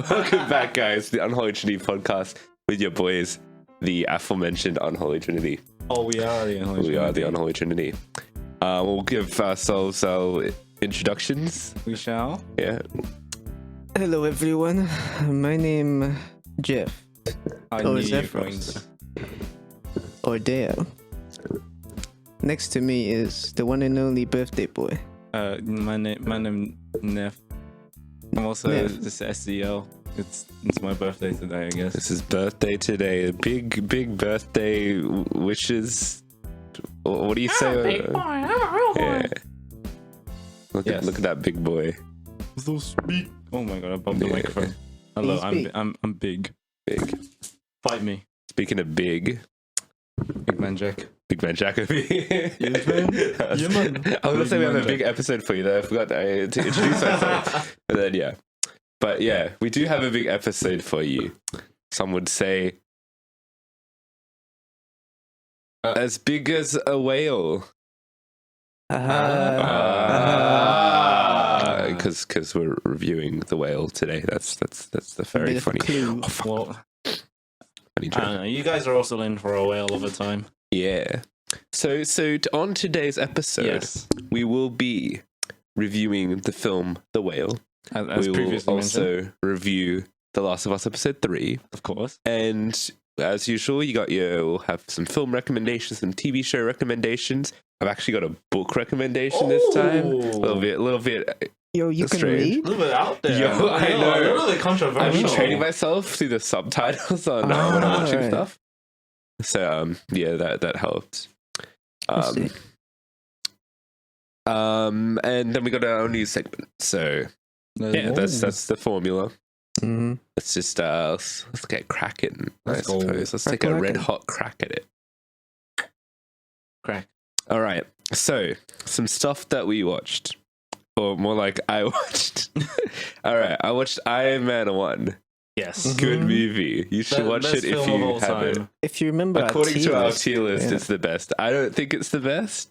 Welcome back, guys, to the Unholy Trinity podcast with your boys, the aforementioned Unholy Trinity. Oh, we are the Unholy Trinity. We are the Unholy Trinity. We'll give ourselves our introductions. We shall. Yeah. Hello everyone, my name Jeff. I Or knew you were Zephyros. going to. Or Dale. Next to me is the one and only birthday boy. My name Neff. I'm also Neff. just SDL. It's my birthday today, I guess. This is birthday today. Big birthday wishes. What do you say? Yeah. Look Yes. at that big boy. So speak. Oh my god, I bumped the Yeah. microphone. Hello, Speak. I'm big. Big. Fight me, Speaking of big man Jack. man Jacoby. Yes, man. Yeah, man. I was gonna say we have a Big man big episode for you there. I forgot to introduce myself. But then yeah. But yeah, we do have a big episode for you. Some would say as big as a whale. Because we're reviewing The Whale today. That's the very funny. Clue. Oh, fuck. Well, Funny I joke. don't know. You guys are also in for a whale of a time. Yeah. So on today's episode, Yes. we will be reviewing the film The Whale. As we will previously also mentioned, review The Last of Us episode 3. of course. And as usual, we'll have some film recommendations, some TV show recommendations. I've actually got a book recommendation this time. A little bit. Yo, you can Strange. read? A little bit out there. Yo, I know. A little bit I've controversial. been training myself through the subtitles on when I'm watching right. stuff. So yeah, that helps. I see. And then we got our news segment. So yeah, that's the formula. Mhm. Let's just let's get cracking. I Let's go. suppose. Let's take a red Crackin'. hot crack at it. Crack. All right. So some stuff that we watched, or more like I watched. All right, I watched Iron Man 1. Yes. Good Mhm. movie. You should watch Best it if film of you all haven't. time. If you remember, According to our tier list, yeah. it's the best. I don't think it's the best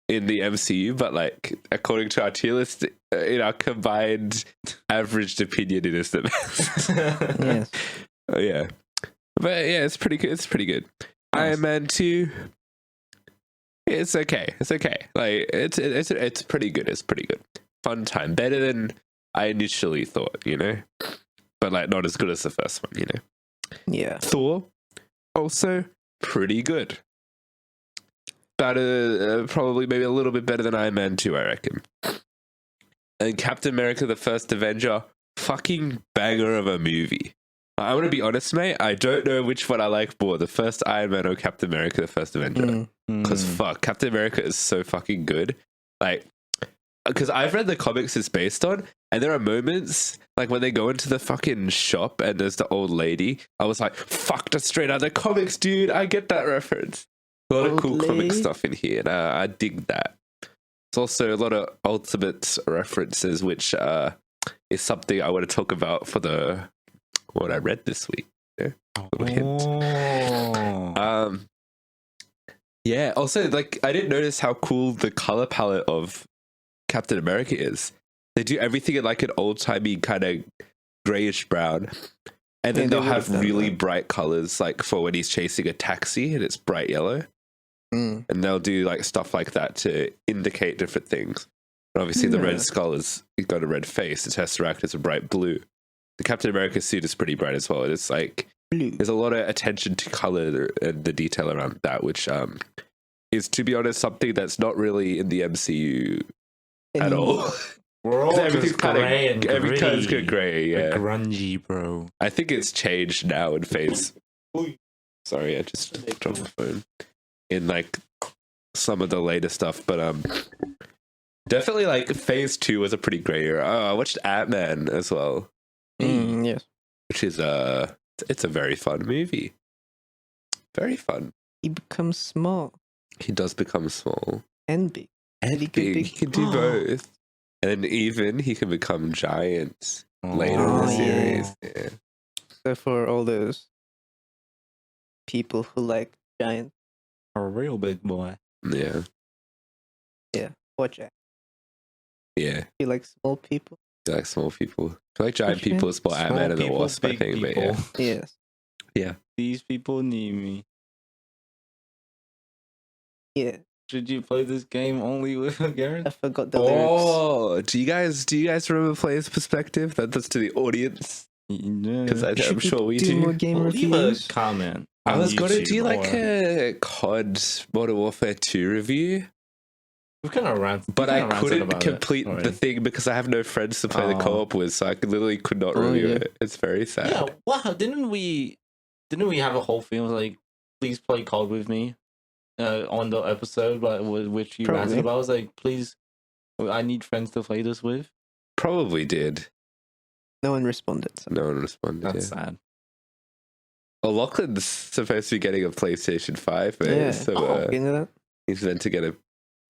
in the MCU, but like according to our tier list, in our combined averaged opinion, it is the best. Yes. Oh yeah, but yeah, it's pretty good. It's pretty good. Iron Man 2. It's okay. It's okay. Like it's pretty good. It's pretty good. Fun time. Better than I initially thought. But like not as good as the first one. Yeah. Thor, also pretty good. About probably maybe a little bit better than Iron Man 2, I reckon. And Captain America: The First Avenger, fucking banger of a movie. I want to be honest, mate. I don't know which one I like more, the first Iron Man or Captain America: The First Avenger. Mm. Because fuck, Captain America is so fucking good. Like, because I've read the comics it's based on, and there are moments like when they go into the fucking shop and there's the old lady. I was like, fuck, that's straight out of the comics, dude. I get that reference. A lot of Old cool comic lady? stuff in here, and I dig that. There's also a lot of ultimate references, which is something I want to talk about for what I read this week. Little hint. Oh. Yeah, also, like, I didn't notice how cool the color palette of Captain America is. They do everything in, like, an old-timey kind of grayish brown. And then Yeah, they they'll would have have done really that. bright colors, like, for when he's chasing a taxi and it's bright yellow. Mm. And they'll do, like, stuff like that to indicate different things. And obviously, the Yeah. Red Skull he's got a red face. The Tesseract is a bright blue. The Captain America suit is pretty bright as well. It's like, Blue. there's a lot of attention to color and the detail around that, which is, to be honest, something that's not really in the MCU at all. We're all Everything's just grey and everything's gritty. grey. We're Yeah, grungy, bro. I think it's changed now in phase. Sorry, I just dropped the phone. In like some of the later stuff, but definitely like phase 2 was a pretty great year. Oh, I watched Ant-Man as well, Yes. which is it's a very fun movie. Very fun. He becomes small He does become small and big. and He can big. be- He can do both, and then even he can become giant later in Oh, the yeah. series. Yeah. So for all those people who like giants, A real big boy. Yeah. watch out. Yeah. If you like small people, You like small people. I like giant Okay. people spot Ant-Man and the Wasp, I think. But yeah. Yes. Yeah. These people need me. Yeah. Should you play this game only with Gareth? I forgot the lyrics. Oh, do you guys remember Player's Perspective? That's to the audience. Because I'm Should sure we do do. more game Leave a reviews. comment. I on was going to do YouTube like or- a COD Modern Warfare 2 review, We've kind of ranted. but I couldn't complete the thing because I have no friends to play the Oh. co-op with, so I literally could not Oh, review yeah. it. It's very sad. Yeah, wow! Didn't we have a whole thing like, please play COD with me, on the episode, but which you Probably. ranted about? I was like, please, I need friends to play this with. Probably did. No one responded. So. No one responded. That's Yeah. sad. Oh, Lachlan's supposed to be getting a PlayStation 5, man. Yeah. So Into that? he's meant to get a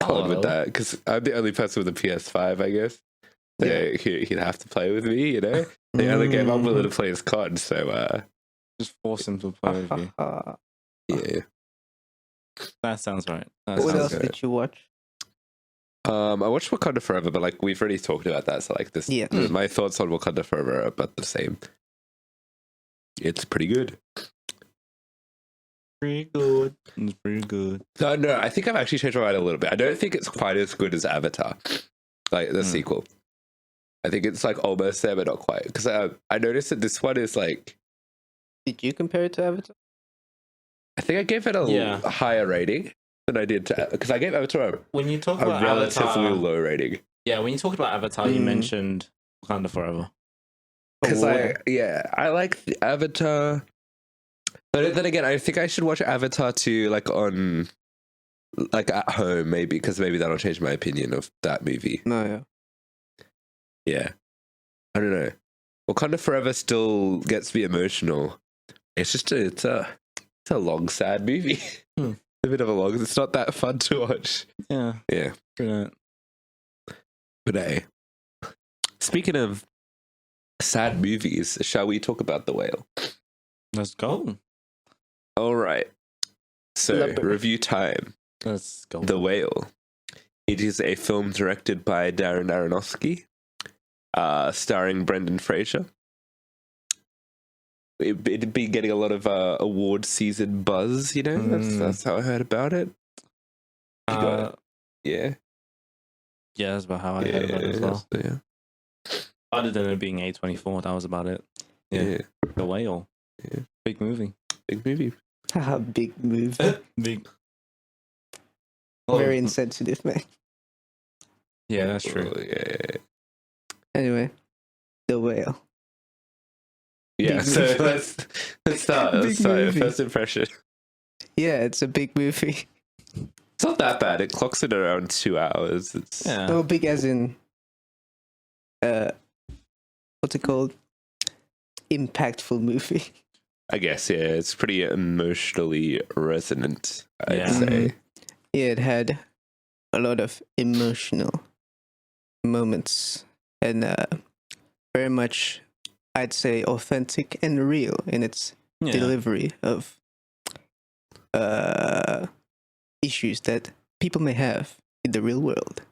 COD with that because I'm the only person with a PS5, I guess. So Yeah. he'd have to play with me, you know? The only game I'm willing to Mhm. play is COD, so Just force him to play with you. yeah. That sounds right. That What sounds else good. did you watch? I watched Wakanda Forever, but like we've already talked about that, so like this, Yeah. my thoughts on Wakanda Forever are about the same. It's pretty good. Pretty good. It's pretty good. No, I think I've actually changed my mind a little bit. I don't think it's quite as good as Avatar, like the sequel. I think it's like almost there, but not quite. Because I noticed that this one is like, Did you compare it to Avatar? I think I gave it a Yeah. higher rating than I did to, because I gave Avatar When you talk a about relatively Avatar, low rating. yeah, when you talked about Avatar, you Mm. mentioned Wakanda Forever. Because Oh, I like the Avatar. But then again, I think I should watch Avatar 2 like on, like at home maybe, because maybe that'll change my opinion of that movie. No, yeah. Yeah. I don't know. Wakanda Forever still gets me emotional. It's just it's a long, sad movie. Hmm. A bit of a long. It's not that fun to watch. Yeah. Yeah. Brilliant. But hey, speaking of sad movies, shall we talk about The Whale? Let's go. All right. So, Elaborate. review time. Let's go. The Whale. It is a film directed by Darren Aronofsky, starring Brendan Fraser. It'd be getting a lot of award season buzz, you know? That's how I heard about it. You got it? Yeah. Yeah, that's about how I heard about it as well. Yeah. Other than it being A24, that was about it. Yeah. The Whale. Yeah. Big movie. Big movie. Haha, big movie. Big. Very insensitive, man. Yeah, that's true. Oh, yeah. Anyway, The Whale. Yeah, Big so movie. let's start. Big Your movie. first impression. Yeah, it's a big movie. It's not that bad. It clocks in around 2 hours. It's Yeah. Oh, big as in, what's it called? Impactful movie. I guess, yeah, it's pretty emotionally resonant, I'd Yeah. say. Mhm. Yeah, it had a lot of emotional moments and very much, I'd say, authentic and real in its Yeah. delivery of issues that people may have in the real world.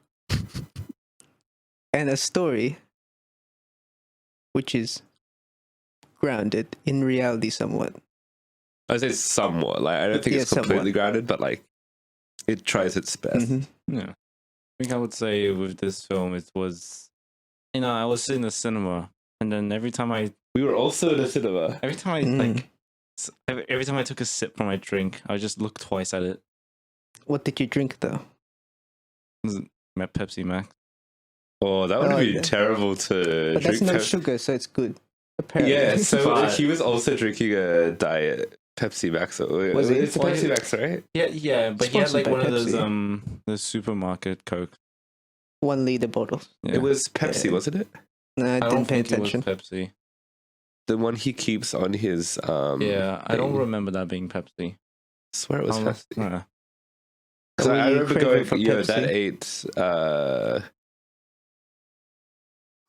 And a story which is grounded in reality somewhat. I'd say somewhat. Like, I don't think Yeah, it's completely somewhat. grounded, but like, it tries its best. Mhm. Yeah. I think I would say with this film, it was, I was in the cinema, and then every time I We were also in a cinema. Mm. every time I took a sip from my drink, I would just look twice at it. What did you drink though? My Pepsi Max. Oh, that would Oh, be yeah. terrible to But that's drink. no sugar, so it's good. Apparently. Yeah, so But- he was also drinking a diet Pepsi Max. Was it? It's a Pepsi Max, right? Yeah, but he had Sponsored like by one of those Pepsi. the supermarket Coke. 1 liter bottles. Yeah. It was Pepsi, Yeah. wasn't it? No, I I don't didn't pay think it was attention. Pepsi. The one he keeps on his Yeah, I don't thing. remember that being Pepsi. I swear it was Pepsi. Yeah. 'Cause Were I you remember craving going, for yo, Pepsi? that ate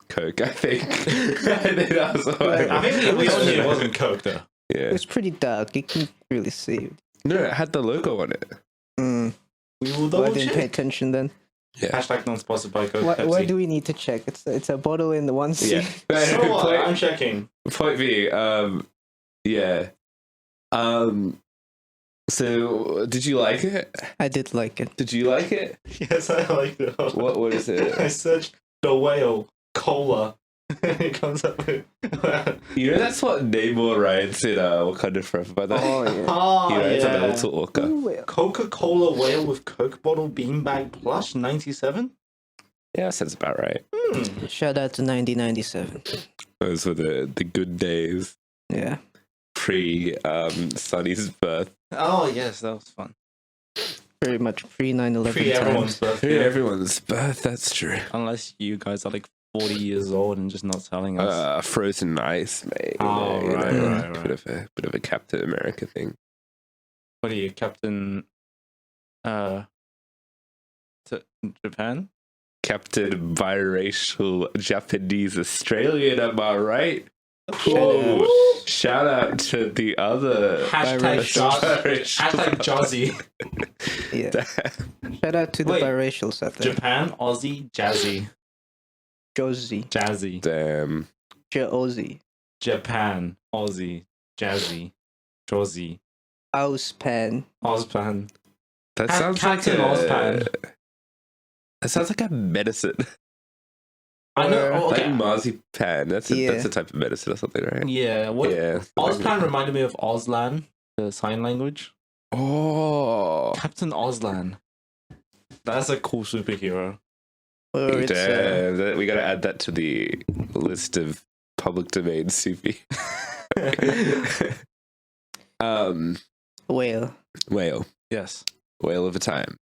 Coke, I think. I think that was what Like, I think we all knew it wasn't Coke though. It Yeah. was pretty dark. You couldn't really see it. No, it had the logo on it. Mm. We will Well, I double didn't pay check. attention then. Yeah. Hashtag not sponsored by Coke. Why do we need to check? It's a bottle in the one Yeah. C. So what? I'm checking. Point B. Yeah. So, did you like it? I did like it. Did you like it? Yes, I like it. What is it? I searched the whale cola. It comes up with. You know that's what Namor writes in Wakanda Forever, by the way. Oh yeah. Oh, He writes on a yeah. little orca. Ooh, Coca-Cola whale with Coke bottle beanbag plush 97. Yeah, that sounds about right. Shout out to 1997. Those were the good days Yeah. pre Sonny's birth. Oh yes, that was fun. Very much pre 9/11 Pre everyone's times. birthday. Pre everyone's birth. That's true. Unless you guys are like 40 years old and just not telling us. Frozen ice, mate. Oh, right. Bit of a Captain America thing. What are you, Captain? Japan? Captain biracial Japanese Australian, am I right? Shout Whoa. Shout out to the other Hashtag Jazzy. Yeah. Shout out to the Wait. biracials out there. Japan, Aussie, Jazzy. Josie. Jazzy. Damn. Ozzy. Japan, Aussie, Jazzy. Josie. Auspan. Ozpan. That sounds Captain like Ozpan. That sounds like a medicine. I know. Or- Oh, okay. Like marzipan. That's Yeah. a type of medicine or something, right? Yeah. What? Yeah. Ozpan reminded me of Ozlan, the sign language. Oh. Captain Ozlan. That's a cool superhero. Or it's Damn. We gotta add that to the list of public domain Sufi. whale. Whale. Yes. Whale of a Time.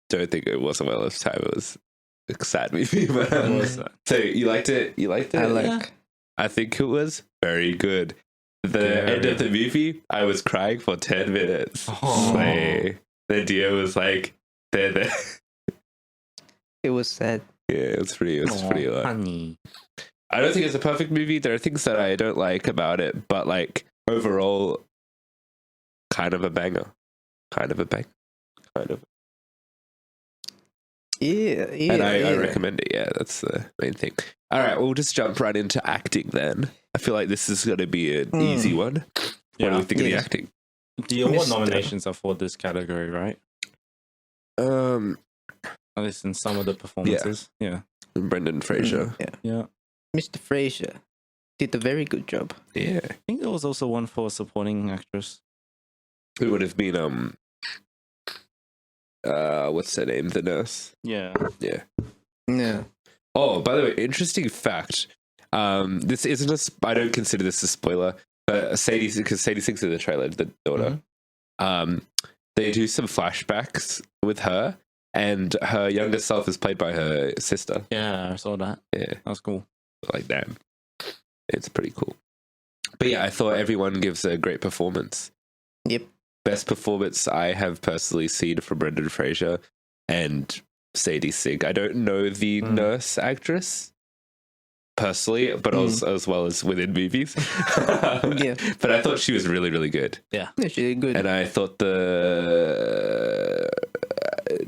Don't think it was a Whale of a Time. It was a sad movie. But, What was that? so you liked it? You liked it? I like. Yeah. I think it was very good. The Very. end of the movie, I was crying for 10 minutes. Oh. Like, the deer was like, there. It was sad. Yeah, it was pretty Aw, honey. I don't think it's a perfect movie. There are things that I don't like about it, but like overall, kind of a banger. Kind of a bang. Kind of. Yeah. And I recommend it. Yeah, that's the main thing. All right, we'll just jump right into acting then. I feel like this is going to be an easy one. What do we think of the Yeah. acting? The award Mr. nominations are for this category, right? At least in some of the performances. Yeah. Brendan Fraser. Yeah. Yeah. Mr. Fraser did a very good job. Yeah. I think there was also one for supporting actress. It would have been what's her name? The nurse. Yeah. Yeah. Yeah. Oh, by the way, interesting fact. This isn't I don't consider this a spoiler, but Sadie, because Sadie sings in the trailer, the daughter. They do some flashbacks with her, and her younger self is played by her sister. Yeah, I saw that. Yeah, That's cool. like damn, it's pretty cool. But yeah, I thought everyone gives a great performance. Yep. Best performance I have personally seen from Brendan Fraser and Sadie Sink. I don't know the nurse actress personally, but as well as within movies. Yeah. But I thought she was really, really good. Yeah, she did good. And I thought the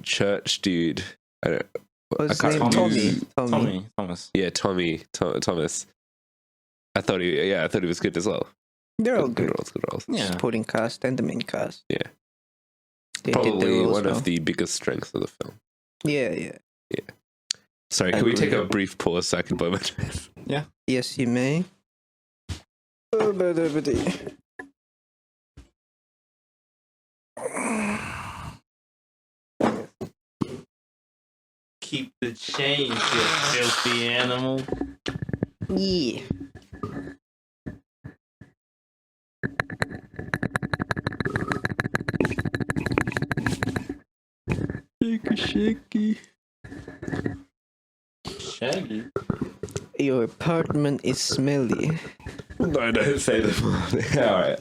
church dude, I What's can't his name? remember. Tommy. Thomas. Yeah, Thomas. I thought he was good as well. They're all good. Good roles. Yeah. Supporting cast and the main cast. Yeah. They did their Probably roles one well. of the biggest strengths of the film. Yeah. Sorry, I can we agree. take a brief pause so I can blow my nose? Yes, you may. Keep the change, you filthy animal. Yeah. Shaky. Shaggy. Your apartment is smelly. No, don't say the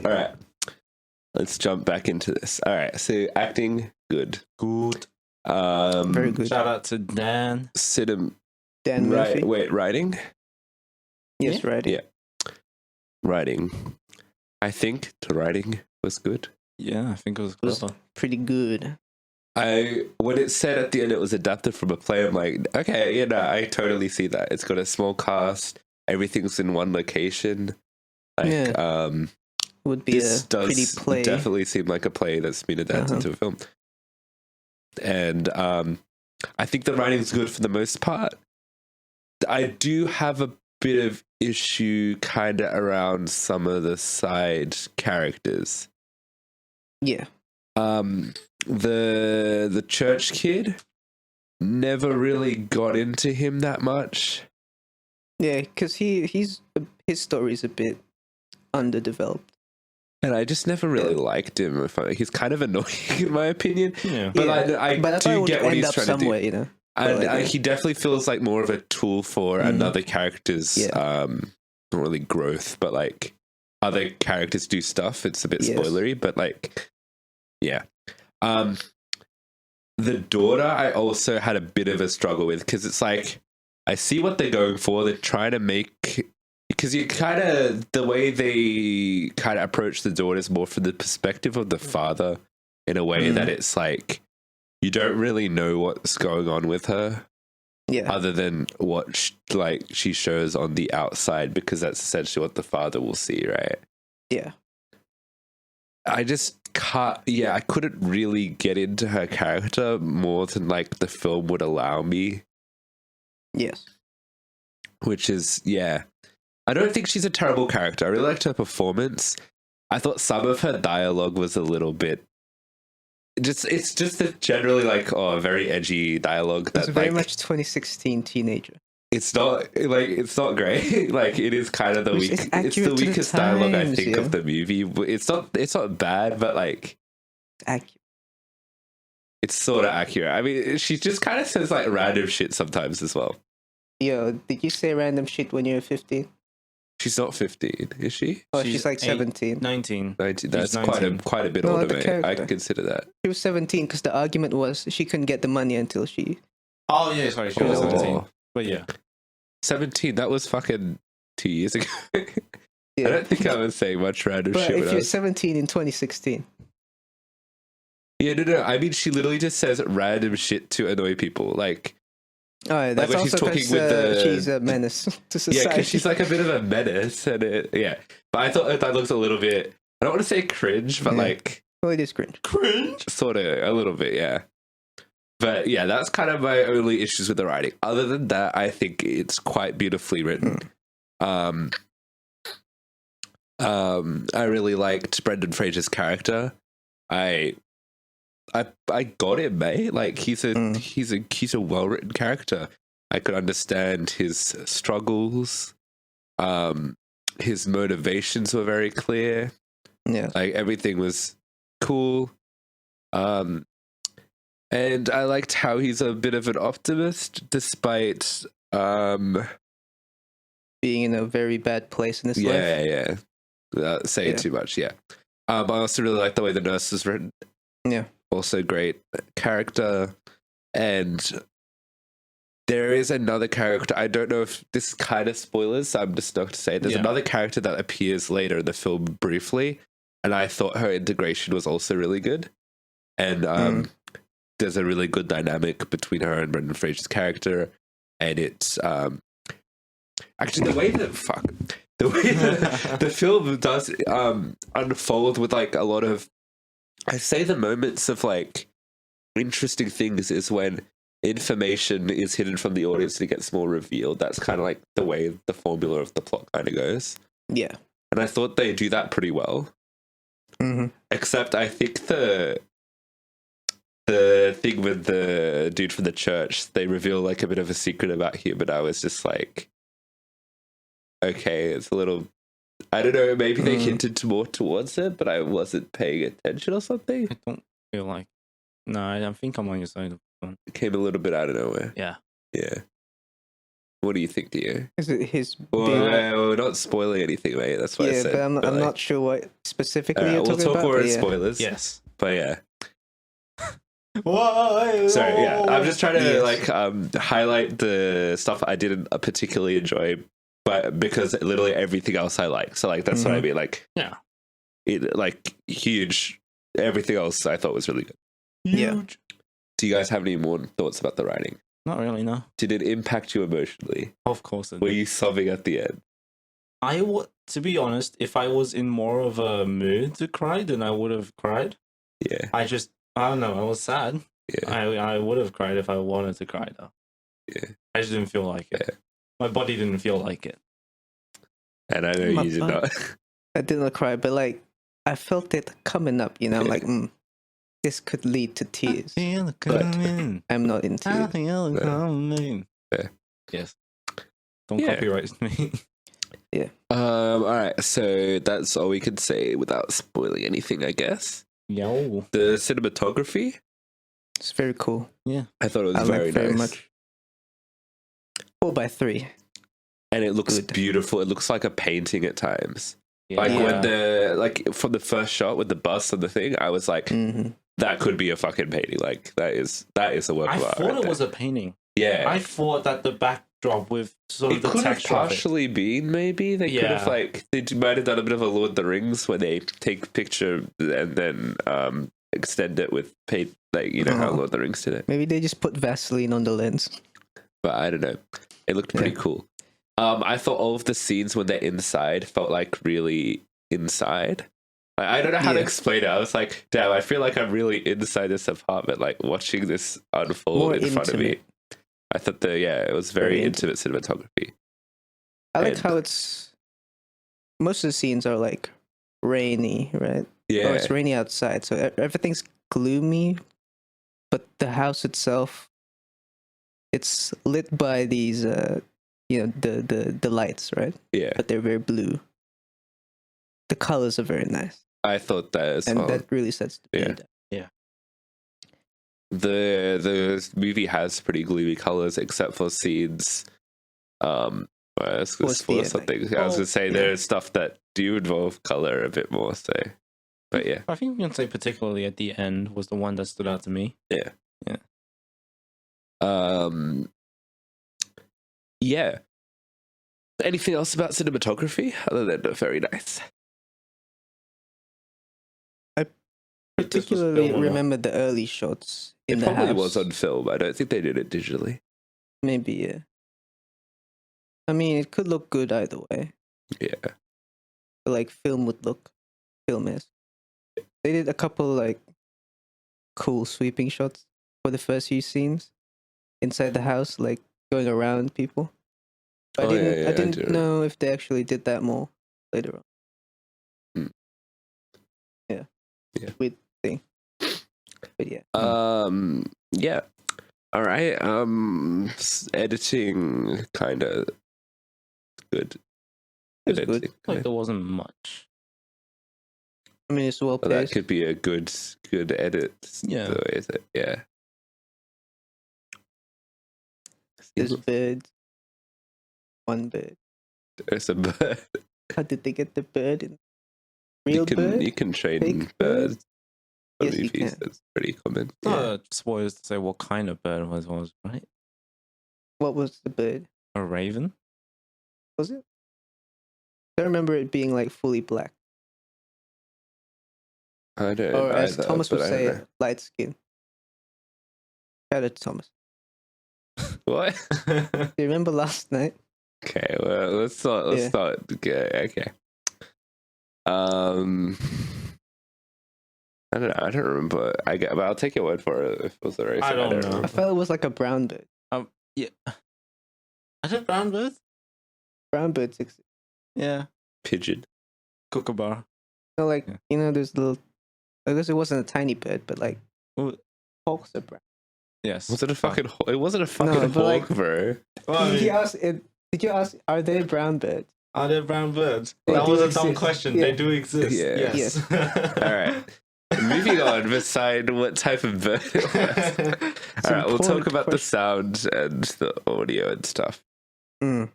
All right. Let's jump back into this. All right, so acting, good. Good. Very good. Shout out to Dan. Dan Murphy. Writing? Yes, right. Yeah. Writing. I think the writing was good. Yeah, I think it was Was clever. pretty good. when it said at the end it was adapted from a play, I'm like, okay, yeah, no, I totally see that. It's got a small cast, everything's in one location. Like, would be this a pretty does play. definitely seem like a play that's been adapted into a film. And I think the writing's good for the most part. I do have a bit of issue kind of around some of the side characters. Yeah. The church kid, never really got into him that much. Yeah, because his story's a bit underdeveloped. And I just never really liked him. He's kind of annoying in my opinion. Yeah. But I do get what he's trying to do. You know? And he definitely feels like more of a tool for another character's not really growth, but like other characters do stuff. It's a bit spoilery, but like, yeah. The daughter I also had a bit of a struggle with because it's like I see what they're going for. They're trying to make, because you kind of, the way they kind of approach the daughter is more from the perspective of the father in a way that it's like you don't really know what's going on with her. Yeah. Other than what she shows on the outside, because that's essentially what the father will see, right? Yeah. I just can't. Yeah, I couldn't really get into her character more than like the film would allow me. Yes. Which is, yeah. I don't think she's a terrible character. I really liked her performance. I thought some of her dialogue was a little bit. It's just a generally like very edgy dialogue. It's very much 2016 teenager. It's not great. Like it is kind of it's the weakest dialogue I think of the movie. It's not bad, but like it's accurate. It's sort of accurate. I mean, she just kind of says like random shit sometimes as well. Yo, did you say random shit when you were 15? She's not 15, is she? Oh, she's like 17. 19. 19. That's 19. quite a bit older, mate. I can consider that. She was 17 because the argument was she couldn't get the money until she... Oh, yeah, sorry. She was 17. But yeah. 17, that was fucking 2 years ago. Yeah. I don't think I was saying much random but shit. But if you're 17 in 2016... Yeah, no. I mean, she literally just says random shit to annoy people. Like... Oh, that's like also because she's a menace to society. Yeah, because she's like a bit of a menace, and But I thought that looks a little bit. I don't want to say cringe, but like. Well, it is cringe. Cringe, sort of a little bit, yeah. But yeah, that's kind of my only issues with the writing. Other than that, I think it's quite beautifully written. I really liked Brendan Fraser's character. I got him, mate. Like he's a well written character. I could understand his struggles. His motivations were very clear. Yeah, like everything was cool. And I liked how he's a bit of an optimist, despite being in a very bad place in his life. Yeah. Without saying too much, yeah. I also really like the way the nurse was written. Yeah. Also great character. And there is another character. I don't know if this is kind of spoilers, so I'm just not to say. There's another character that appears later in the film briefly, and I thought her integration was also really good. And there's a really good dynamic between her and Brendan Fraser's character. And it's actually the way that the film does unfold with like a lot of, I say the moments of like interesting things is when information is hidden from the audience and it gets more revealed. That's kind of like the way the formula of the plot kind of goes. Yeah. And I thought they do that pretty well. Except I think the thing with the dude from the church, they reveal like a bit of a secret about him, and I was just like, okay, it's a little, I don't know, maybe they hinted more towards it, but I wasn't paying attention or something. I don't feel like. No, I think I'm on your side. It came a little bit out of nowhere. Yeah. What do you think, dear? Is it his? We're not spoiling anything, mate. That's what I said. But I'm not sure what specifically you're talking about. We'll talk more in spoilers. Yes. But yeah. Why? Sorry, yeah. I'm just trying to highlight the stuff I didn't particularly enjoy, but because literally everything else I like. So like that's what I mean. Like it like huge. Everything else I thought was really good. Yeah. Do you guys have any more thoughts about the writing? Not really, no. Did it impact you emotionally? Of course it Were did. you sobbing at the end? To be honest, if I was in more of a mood to cry, then I would have cried. Yeah. I don't know, I was sad. Yeah. I would have cried if I wanted to cry, though. Yeah. I just didn't feel like it. Yeah. My body didn't feel like it. And I know My you did butt. not. I did not cry, but like I felt it coming up. I'm like, this could lead to tears. Feel it But- coming. I'm not in I tears. feel it coming. Yeah. Yes. Don't Yeah. copyright me. All right, so that's all we could say without spoiling anything, I guess. Yo. The cinematography, It's very cool. I thought it was I very like very nice. much. 4x3. And it looks Good. beautiful. It looks like a painting at times. Like Yeah. when from the first shot with the bus and the thing, I was like, Mm-hmm. that could be a fucking painting. Like that is a work I of art. thought right it there. was a painting. Yeah. I thought that the backdrop with sort of It the could have texture of it. partially been, maybe. They could have, they might have done a bit of a Lord of the Rings where they take a picture and then extend it with paint, like, you know how Oh. Lord of the Rings did it. Maybe they just put Vaseline on the lens. But I don't know. It looked pretty cool. I thought all of the scenes when they're inside felt like really inside. I don't know how to Yeah. explain it. I was like, damn, I feel like I'm really inside this apartment, like watching this unfold More in front of me. intimate. I thought it was very Very intimate cinematography. I like And- how most of the scenes are like rainy, right? Yeah. Or it's rainy outside, so everything's gloomy, but the house itself, it's lit by these, the lights, right? Yeah. But they're very blue. The colors are very nice, I thought that as and well. that really sets the Yeah. mood. The movie has pretty gloomy colors except for scenes. Well, I was going to Towards the spoil end, something. like- I was going to say yeah. there's stuff that do involve color a bit more. So, but yeah, I think we can say particularly at the end was the one that stood out to me. yeah. Anything else about cinematography other than very nice? Particularly film or not? remember the early shots in It the probably house. was on film. I don't think they did it digitally. Maybe, yeah. I mean, it could look good either way. Yeah. But, like film would look film-esque. They did a couple like cool sweeping shots for the first few scenes inside the house, like going around people. But Oh, yeah, I I didn't do. know if they actually did that more later on. Hmm. Yeah. Yeah. Weird thing. But yeah. Yeah. All right. Editing kind of good. It was good. editing. Like there wasn't much. I mean, it's well Well, that paced. could be a good edit. Yeah. though, is it? Yeah. There's birds. One bird. There's a bird. How did they get the bird in? Real bird? You can train Fake bird? birds. For Yes, you movies. can. That's pretty common. Spoilers to say what kind of bird was right? What was the bird? A raven? Was it? I remember it being like fully black. I don't Or as either, Thomas would but I don't say, know. light skin. Shout out to Thomas. What? Do you remember last night? Okay, well, let's start. Yeah. Okay. I don't know. I don't remember. But I'll take your word for it if it was the race. I don't know. I remember. felt it was like a brown bird. Yeah. I said brown bird? Brown birds exist. Yeah. Pigeon. Kookaburra. So like, Yeah. there's little, I guess it wasn't a tiny bird, but like, Well- hawks are brown. Yes. Was it a fucking? It wasn't a fucking but hawk, like- bro. Did you ask, are they brown birds? Are there brown birds? They That do was a dumb exist. question. Yeah. They do exist. Yeah. Yes. All right. Moving on. Beside what type of bird it was. All right. We'll talk important about the question. sound and the audio and stuff. Mm. It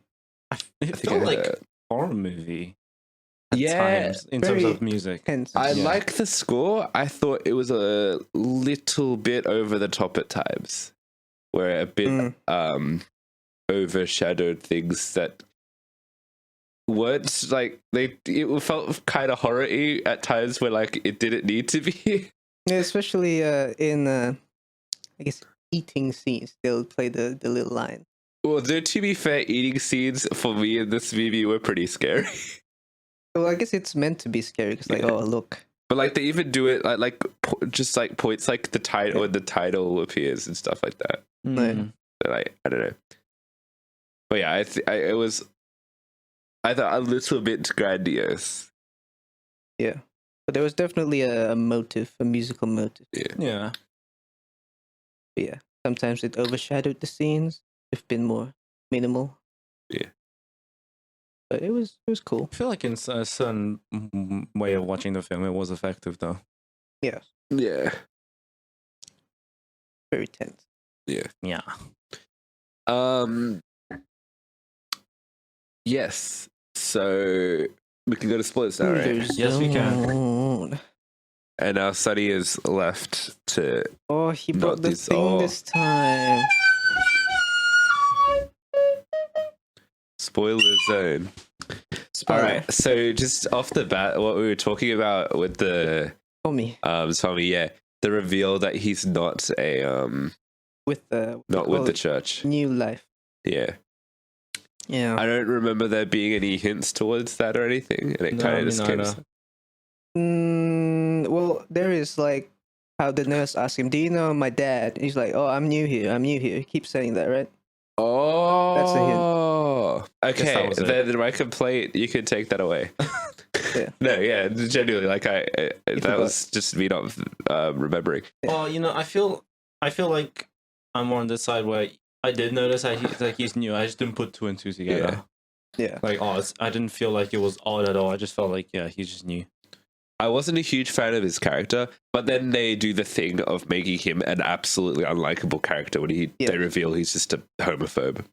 I think felt I like heard- a horror movie. At Yeah, times, in terms very of music. Tense. I Yeah. like the score. I thought it was a little bit over the top at times, where a bit Mm. overshadowed things that weren't like it felt kind of horror-y at times where like it didn't need to be. Yeah, especially in I guess eating scenes, they'll play the little line. Well, to be fair, eating scenes for me in this movie were pretty scary. Well, I guess it's meant to be scary because, like, oh look. But like they even do it just like points like the title when the title appears and stuff like that. Mm. So, like I don't know. But yeah, it was. I thought a little bit grandiose. Yeah, but there was definitely a motive, a musical motive. Yeah. But yeah, sometimes it overshadowed the scenes. It's been more minimal. Yeah. But it was cool. I feel like in a certain way of watching the film, it was effective though. Yeah, Yeah. very tense. Yeah. Yeah. Yes. So we can go to spoilers now, right? Yes, we can. And now Sunny is left to. Oh, he brought the this thing all. this time. Spoiler zone. Spoiler. All right. So just off the bat, what we were talking about with the Tommy. Tommy, yeah, the reveal that he's not a With the not with the church. New life. Yeah. Yeah. I don't remember there being any hints towards that or anything, and it kind of just came. Well, there is like how the nurse asked him, "Do you know my dad?" He's like, "Oh, I'm new here. I'm new here." He keeps saying that, right? Oh, That's a hint. Okay, then my complaint, you can take that away. Yeah. No, yeah, genuinely, like that forgot. was just me not remembering. Well, I feel like I'm more on this side where I did notice that he's new. I just didn't put two and two together. Yeah. Like, I didn't feel like it was odd at all. I just felt like, yeah, he's just new. I wasn't a huge fan of his character, but then they do the thing of making him an absolutely unlikable character when they reveal he's just a homophobe.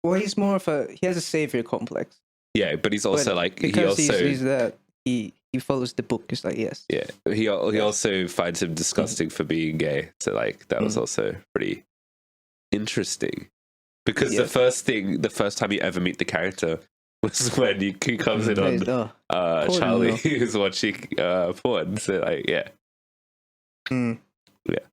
Well, he's more of he has a savior complex. Yeah, but he's also because he's that he follows the book. It's like, yes. Yeah, he also finds him disgusting for being gay. So like that was also pretty interesting. Because the first time you ever meet the character was when he comes in on Charlie who's watching porn. So like, yeah. Yeah.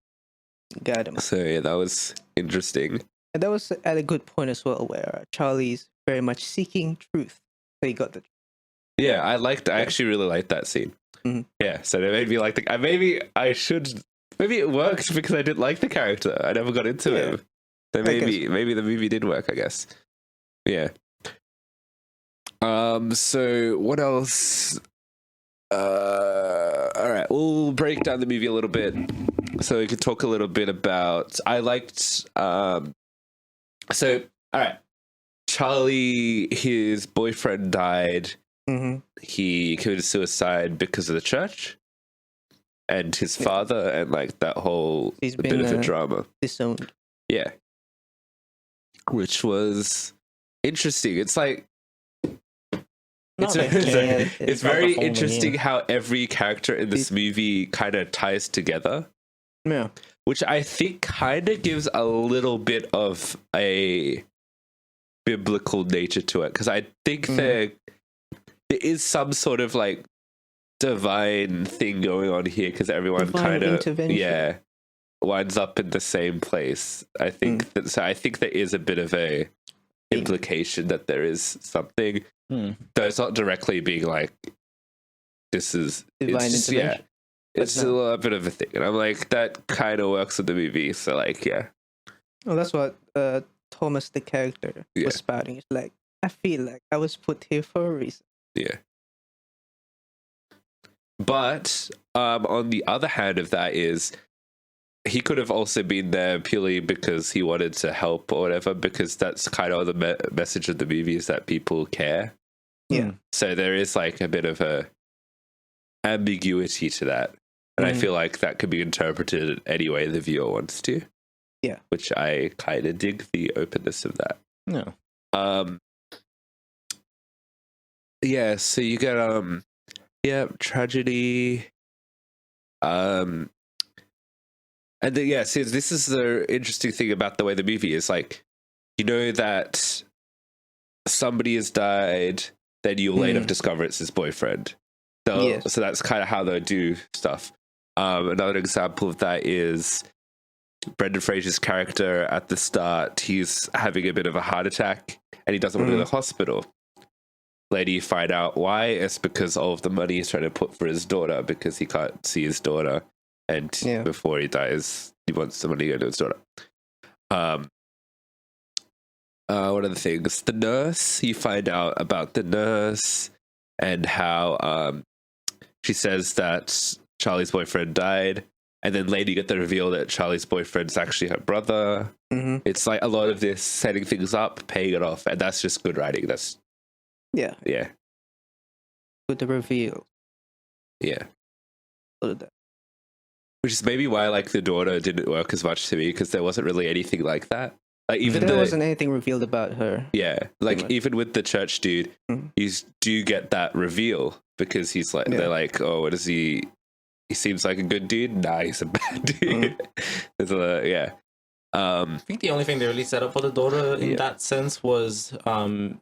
Got him. So yeah, that was interesting. And that was at a good point as well, where Charlie's very much seeking truth. So he got the. Yeah, I actually really liked that scene. Mm-hmm. Yeah, so it made me like maybe it worked because I didn't like the character. I never got into him. So maybe the movie did work, I guess. Yeah. So what else? All right, we'll break down the movie a little bit so we could talk a little bit about. I liked. So all right, Charlie, his boyfriend died. Mm-hmm. He committed suicide because of the church and his father, and like that whole He's bit of a drama. Disowned. Yeah, which was interesting. It's like. It's very interesting how every character in this movie kind of ties together. Yeah. Which I think kind of gives a little bit of a biblical nature to it. Because I think there is some sort of like divine thing going on here. Because everyone kind of winds up in the same place. I think I think there is a bit of a implication that there is something. Though it's not directly being like, this is divine intervention. It's a little bit of a thing, and I'm like, that kind of works with the movie. So like, yeah. Well, that's what Thomas, the character, was spouting. It's like, I feel like I was put here for a reason. Yeah. But on the other hand of that is, he could have also been there purely because he wanted to help or whatever, because that's kind of the message of the movie is that people care. Yeah. So there is like a bit of a ambiguity to that. And I feel like that could be interpreted any way the viewer wants to. Yeah. Which I kind of dig the openness of that. No. Yeah, so you get tragedy. And see, this is the interesting thing about the way the movie is. Like, you know that somebody has died, then you'll later discover it's his boyfriend. So that's kind of how they do stuff. Another example of that is Brendan Fraser's character at the start, he's having a bit of a heart attack and he doesn't want to go to the hospital. Later you find out why. It's because of the money he's trying to put for his daughter, because he can't see his daughter, and before he dies he wants the money to go to his daughter. What are the things? The nurse, you find out about the nurse and how she says that Charlie's boyfriend died, and then later you get the reveal that Charlie's boyfriend's actually her brother. It's like a lot of this setting things up, paying it off, and that's just good writing. That's Yeah. With the reveal. Yeah. All of that. Which is maybe why like the daughter didn't work as much to me, because there wasn't really anything like that. Like even there wasn't anything revealed about her. Yeah, like even with the church dude, you do get that reveal, because he's like, they're like, oh, what is he? He seems like a good dude. Nah, he's a bad dude. There's I think the only thing they really set up for the daughter in that sense was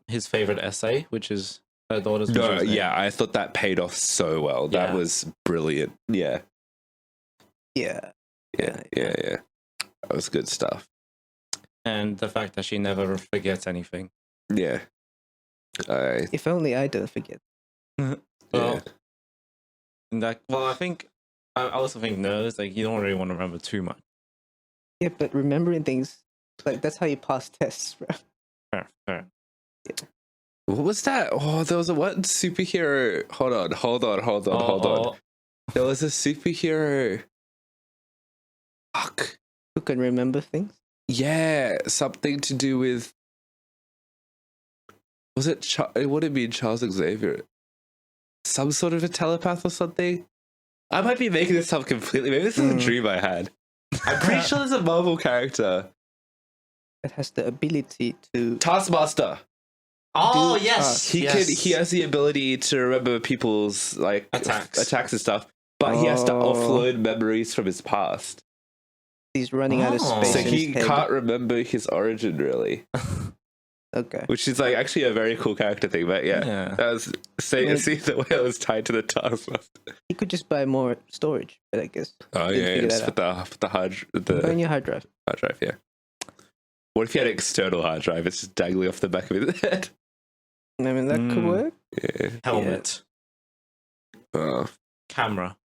his favorite essay, which is her daughter's. I thought that paid off so well. That was brilliant. Yeah. That was good stuff. And the fact that she never forgets anything. Yeah. If only I don't forget. I think I also think it's like you don't really want to remember too much. Yeah, but remembering things, like that's how you pass tests, bro. Fair. Yeah. What was that? Oh, there was a what superhero? Hold on. There was a superhero. Fuck. Who can remember things? Yeah, something to do with. Was it? It would have been Charles Xavier. Some sort of a telepath or something. I might be making this up completely. Maybe this is a dream I had. I'm pretty sure there's a Marvel character that has the ability to Taskmaster. Oh yes, he has the ability to remember people's like attacks and stuff, but he has to offload memories from his past. He's running out of space, so he can't remember his origin really. Okay, which is like actually a very cool character thing, but that was see the way it was tied to the Taskmaster. He could just buy more storage, but I guess. Oh yeah, just put the hard on your hard drive. Hard drive, yeah. What if you had an external hard drive? It's just dangling off the back of his head. I mean, that could work. Yeah. Helmet. Camera.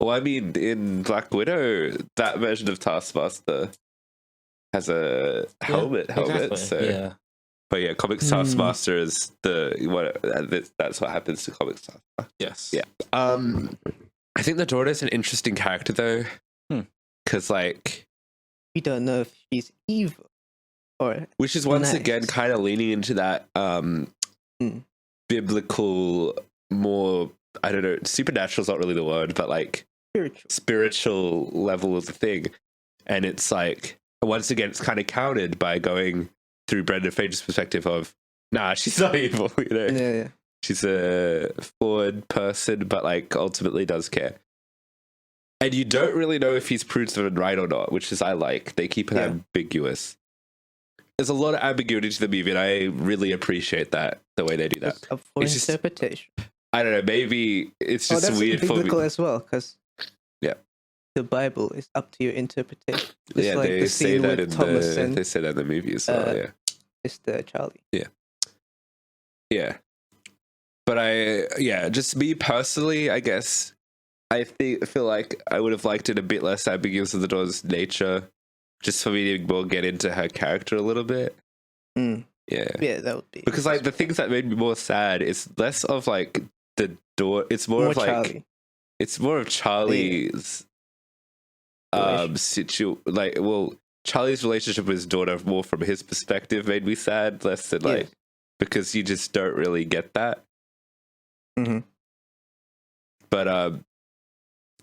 Well, I mean, in Black Widow, that version of Taskmaster has a helmet. Exactly. So, but yeah, Comics Taskmaster is that's what happens to Comics Taskmaster. Yes. Yeah. I think the daughter is an interesting character though, because like we don't know if she's evil or which is once again kind of leaning into that biblical, more, I don't know, supernatural is not really the word, but like spiritual level of the thing. And it's like, once again, it's kind of countered by going through Brendan Fraser's perspective of, nah, she's not evil, you know? Yeah. She's a flawed person, but like ultimately does care. And you don't really know if he's proven right or not, which is I like. They keep it ambiguous. There's a lot of ambiguity to the movie, and I really appreciate that, the way they do that. It's up for interpretation. I don't know, maybe it's just weird for me. As well, because the Bible is up to your interpretation. It's like they the say that they say that in the movie as well, It's the Charlie. Yeah. But just me personally, I guess, I feel like I would have liked it a bit less ambiguous of the daughter's nature, just for me to more get into her character a little bit. Yeah, that would be because like the things that made me more sad is less of like the daughter. It's more of like Charlie. It's more of Charlie's Charlie's relationship with his daughter more from his perspective made me sad, less than like because you just don't really get that. But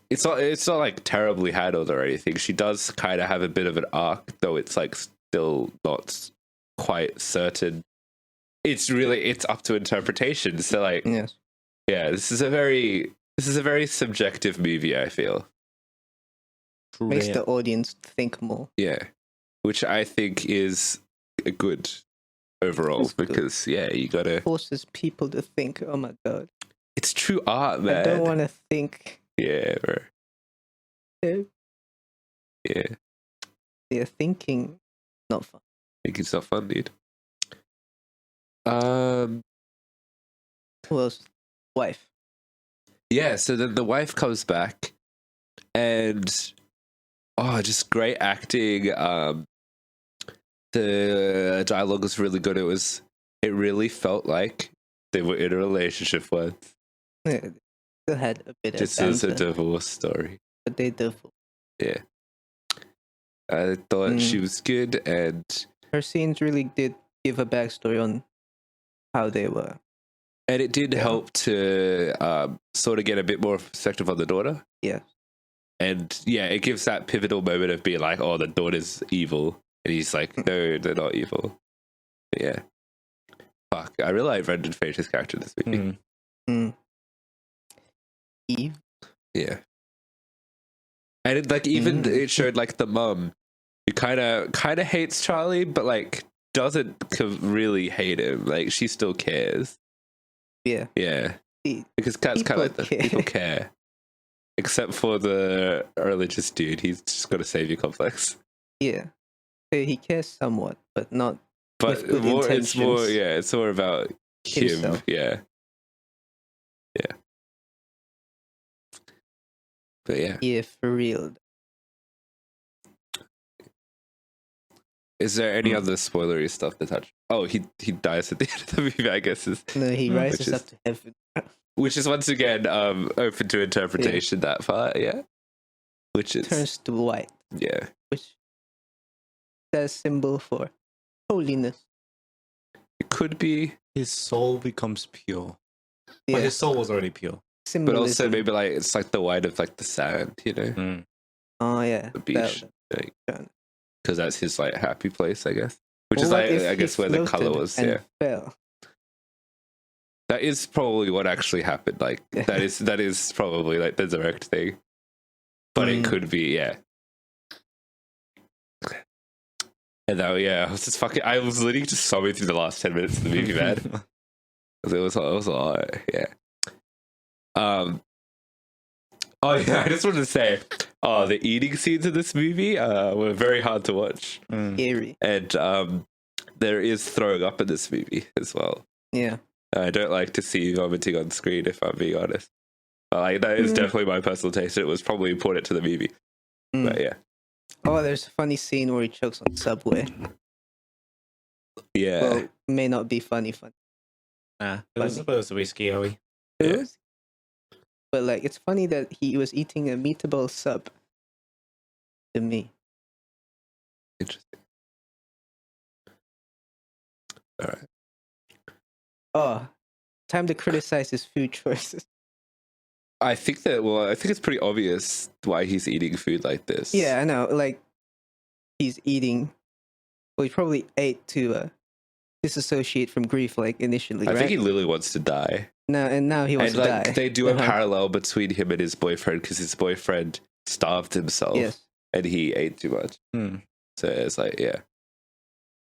it's not like terribly handled or anything. She does kind of have a bit of an arc, though it's like still not quite certain. It's up to interpretation. So like, this is a very subjective movie, I feel. Makes the audience think more. Yeah, which I think is a good overall, because you gotta forces people to think. Oh my god, it's true art, man. I don't want to think. Yeah, bro. Yeah. Yeah, thinking, not fun. I think it's not fun, dude. Um. Who else? Wife. Yeah. So then the wife comes back, and just great acting. The dialogue was really good. It really felt like they were in a relationship once. Yeah, still had a bit Just of as a banter, divorce story. but they divorced. Yeah. I thought she was good, and Her scenes really did give a backstory on how they were. it did help to sort of get a bit more perspective on the daughter. Yeah. And yeah, it gives that pivotal moment of being like, oh, the daughter's evil. And he's like, no, they're not evil. But yeah. Fuck. I really like Brendan Fraser's character in this movie. Eve. Yeah. And it showed like the mum who kind of hates Charlie, but like doesn't really hate him. Like she still cares. Yeah. Yeah. Because Cat's kind of like people care. Except for the religious dude. He's just got a savior complex. Yeah. He cares somewhat, but not. But it's more about himself. him. Yeah. Yeah. But yeah. Yeah, for real. Is there any other spoilery stuff to touch? Oh, he dies at the end of the movie, I guess. No, he rises up to heaven. Which is once again open to interpretation, that part, yeah. Which is turns to white. Yeah. Which is a symbol for holiness. It could be. His soul becomes pure. Yeah. But his soul was already pure. Symbolism. But also maybe like it's like the white of like the sand, you know? Oh yeah. The beach. Because that's his like happy place, I guess. Which is like I guess where the color was, yeah. Fell? That is probably what actually happened. Like that is probably like the direct thing. But it could be, yeah. And that, yeah, I was literally just sobbing through the last 10 minutes of the movie, man. It was a lot, yeah. Oh yeah, I just wanted to say, the eating scenes in this movie were very hard to watch. Scary. And there is throwing up in this movie as well. Yeah. I don't like to see vomiting on screen, if I'm being honest. Like that is definitely my personal taste. It was probably important to the movie. But yeah. Oh, there's a funny scene where he chokes on Subway. Yeah. Well, may not be funny. It was supposed to be scary. It was. But like, it's funny that he was eating a meatball sub. To me. Interesting. All right. Oh, time to criticize his food choices. I think it's pretty obvious why he's eating food like this. Yeah, I know. Like, he's eating. Well, he probably ate to disassociate from grief, like initially. I think he literally wants to die. Now he wants to die. They do a parallel between him and his boyfriend because his boyfriend starved himself. Yes. And he ate too much. So it's like, yeah.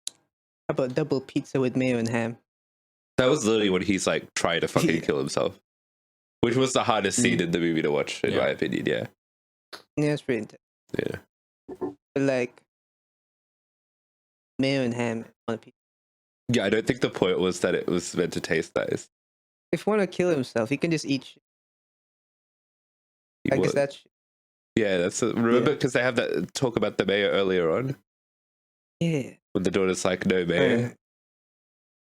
How about double pizza with mayo and ham? That was literally when he's like trying to fucking kill himself. Which was the hardest scene in the movie to watch, in my opinion, yeah. Yeah, it's pretty intense. Yeah. But like, mayo and ham on a pizza. Yeah, I don't think the point was that it was meant to taste nice. If he want to kill himself, he can just eat shit. I guess that's shit. Yeah, remember because they have that talk about the mayo earlier on? Yeah. When the daughter's like, no mayo.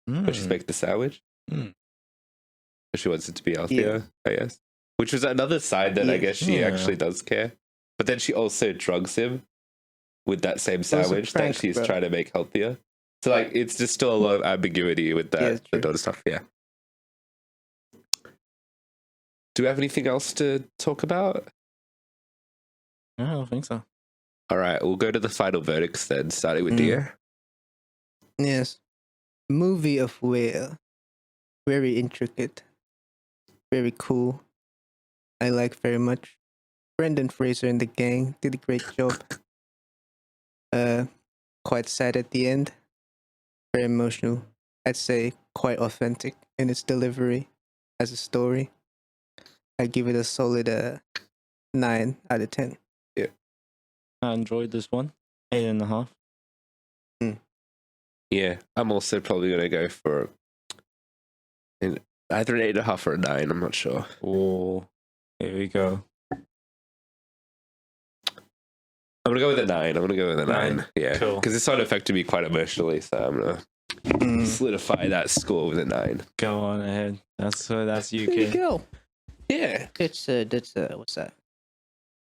But she's making the sandwich. But she wants it to be healthier, I guess. Which was another side that I guess she actually does care. But then she also drugs him with that same sandwich that she's trying to make healthier. So like, it's just still a lot of ambiguity with that the daughter stuff. Yeah. Do we have anything else to talk about? I don't think so. All right, we'll go to the final verdicts then, starting with Dear. Yes. Movie of Whale. Very intricate. Very cool. I like very much. Brendan Fraser and the gang did a great job. Quite sad at the end. Very emotional. I'd say quite authentic in its delivery as a story. I'd give it a solid 9 out of 10. Yeah. I enjoyed this one. 8.5. Yeah, I'm also probably gonna go for either an 8.5 or a 9. I'm not sure. Oh, here we go. I'm gonna go with a 9. I'm gonna go with a 9. 9. Yeah, Cool. because it's not affected me quite emotionally, so I'm gonna solidify that score with a 9. Go on ahead. That's you, There you kid. go. Yeah, That's what's that?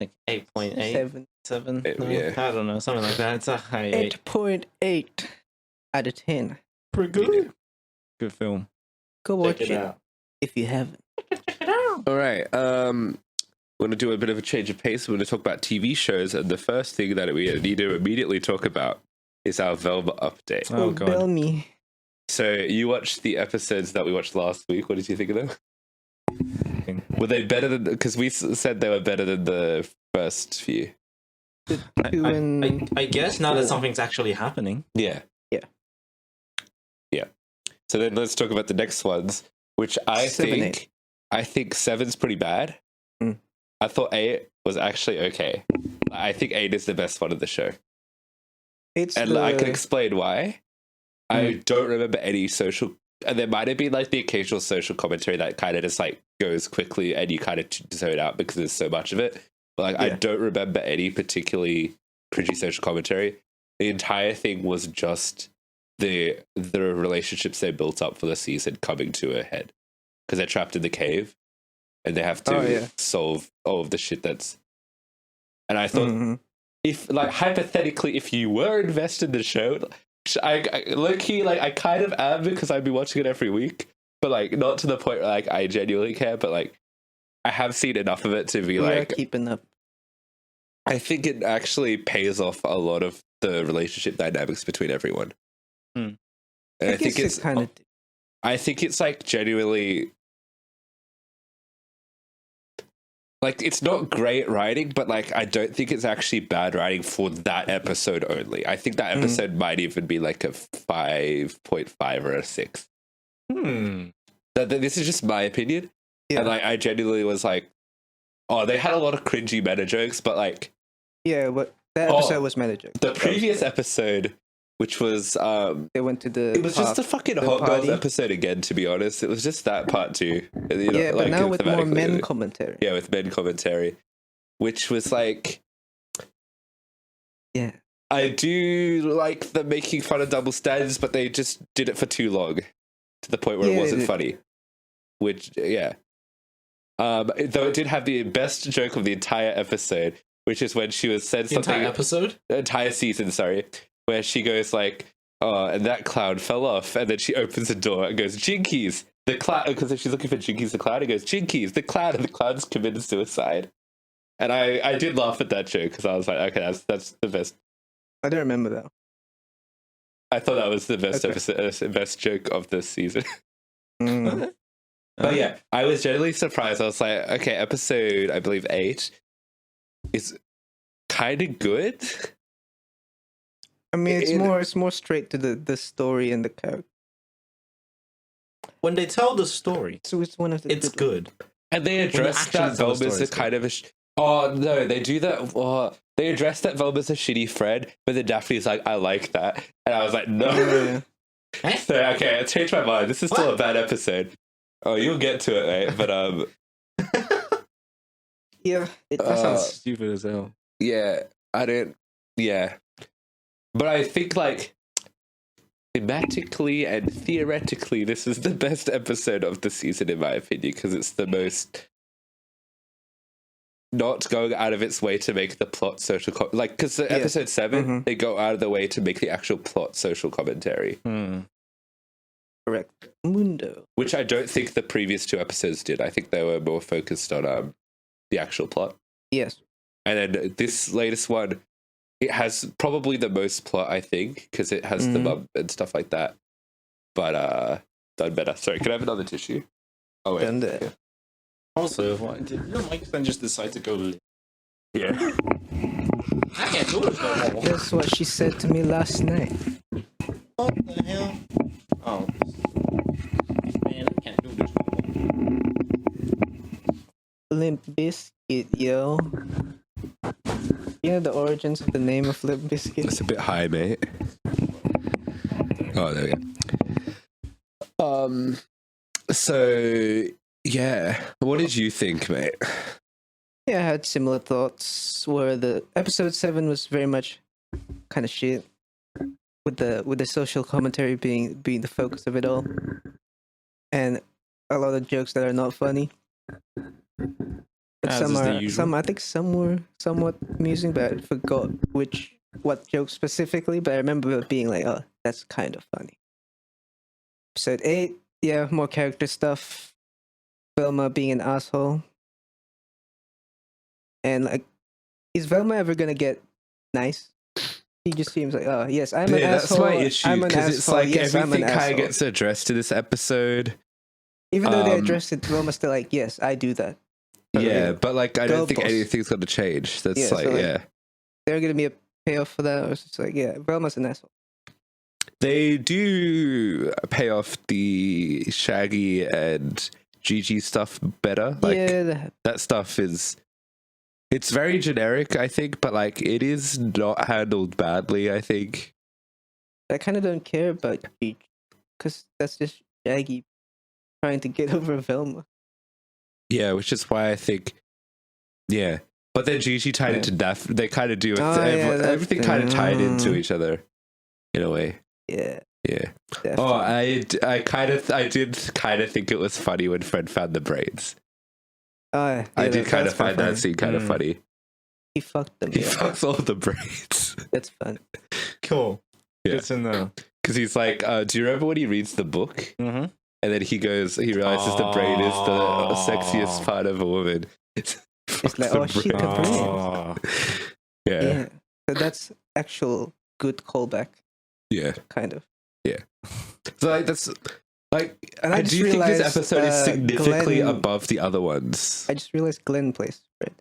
Like 8.8, 7. 7. Yeah. I don't know, something like that. It's a high 8. 8.8 out of 10. Pretty good. Good film. Go watch Check it, it out. if you haven't. all right. We're gonna do a bit of a change of pace. We're gonna talk about TV shows, and the first thing that we need to immediately talk about is our Velma update. Oh, God. Bell me. So you watched the episodes that we watched last week. What did you think of them? Were they better than? Because we said they were better than the first few. The 2 and I guess now that 4. something's actually happening. Yeah. Yeah. Yeah. So then let's talk about the next ones, which I 7, think 8. I think 7's pretty bad. Mm. I thought 8 was actually okay. I think 8 is the best one of the show. It's And I can explain why. I Mm. don't remember any social, and there might have been like the occasional social commentary that kind of just like goes quickly and you kind of zone out because there's so much of it. But like, I Yeah. don't remember any particularly cringy social commentary. The entire thing was just the relationships they built up for the season coming to a head because they're trapped in the cave and they have to solve all of the shit that's. And I thought, if like hypothetically, if you were invested in the show, I low key like I kind of am because I'd be watching it every week, but like not to the point where like I genuinely care, but like I have seen enough of it to be we are like keeping up. I think it actually pays off a lot of the relationship dynamics between everyone. Hmm. And I think guess it's it kind of. I think it's like genuinely like it's not great writing, but like I don't think it's actually bad writing for that episode only. I think that episode might even be like a 5.5 or a 6. This is just my opinion. Yeah. And like I genuinely was like, oh, they had a lot of cringy meta jokes, but like Yeah, but that episode was manager. the previous episode, which was They went to the. it was just a fucking hot girls party. episode again, to be honest. It was just that part too. You know, Yeah, but like, now with more thematically. men commentary. Yeah, with men commentary, which was like, Yeah. I do like them making fun of double standards, but they just did it for too long, to the point where it Yeah, wasn't funny. Which, yeah. Though it did have the best joke of the entire episode, which is when she was said something. Entire season, sorry, where she goes like, "Oh, and that cloud fell off," and then she opens the door and goes, "Jinkies, the cloud," because she's looking for Jinkies the cloud. It goes, "Jinkies, the cloud," and the cloud's committed suicide. And I did laugh at that joke because I was like, okay, that's the best. I don't remember that. I thought that was the best episode, best joke of this season. But yeah, I was genuinely surprised. I was like, okay, episode, I believe 8 is kind of good. I mean, it's more straight to the story and the character. When they tell the story, So it's one of the. it's good. And they address actually that tell the Velma's story, a kind of a... oh, no, they do that... Oh, they address that Velma's a shitty friend, but then Daphne's like, I like that. And I was like, no. So, okay, I changed my mind. This is still a bad episode. Oh, you'll get to it, mate. But, Yeah, That sounds stupid as hell. yeah, I don't... Yeah. But I think, like, thematically and theoretically, this is the best episode of the season, in my opinion, because it's the most not going out of its way to make the plot social like because episode 7 they go out of the way to make the actual plot social commentary, correct. Mundo. which I don't think the previous 2 episodes did. I think they were more focused on the actual plot. Yes. And then this latest one, it has probably the most plot, I think, because it has the mum and stuff like that. But done better. Sorry, can I have another tissue? Oh wait. Done there. Also, did your mic then just decide to go? Yeah. I can't do this no more. That's what she said to me last night. What the hell? Oh, man, I can't do this no more. Limp Biscuit, yo. You know the origins of the name of Limp Bizkit? It's a bit high, mate. Oh, there we go. So yeah, what did you think, mate? Yeah, I had similar thoughts. Where the episode 7 was very much kind of shit, with the social commentary being the focus of it all, and a lot of jokes that are not funny. But As some is the are usual. I think some were somewhat amusing, but I forgot what joke specifically. But I remember it being like, oh, that's kind of funny. Episode 8, yeah, more character stuff. Velma being an asshole. And like, is Velma ever gonna get nice? He just seems like, oh yes, I'm an That's asshole. my issue, I'm an because it's asshole. like Yes, I'm an everything kind of asshole. gets addressed in this episode. Even though they addressed it, Velma's still like, yes, I do that. Yeah, but like I Girl don't think boss. anything's gonna change. That's Yeah, so, like, like, yeah. There's gonna be a payoff for that, or it's just like, yeah, Velma's an asshole. They do pay off the Shaggy and Gigi stuff better. Like Yeah, that stuff it's very generic, I think, but like it is not handled badly, I think. I kind of don't care about Gigi, because that's just Shaggy trying to get over Velma. Yeah, which is why I think, yeah. But then Gigi tied Yeah. into Daphne. They kind of do it. Oh, yeah, that's- Everything kind of tied into each other, in a way. Yeah. Yeah. Definitely. Oh, I did kind of think it was funny when Fred found the braids. Oh, yeah, I did kind of that's find funny. that scene kind of funny. He fucked them. He Yeah. fucks all the braids. That's fun. Cool. Yeah. Good to know. Because he's like, do you remember when he reads the book? Mm-hmm. And then he realizes the braid is the sexiest part of a woman. It's like, oh shit, the braid. Oh. Yeah. Yeah. So that's actual good callback, Yeah. kind of. So like that's like And I I just do think this realized, episode is significantly Glenn- above the other ones. I just realized Glenn plays Fred.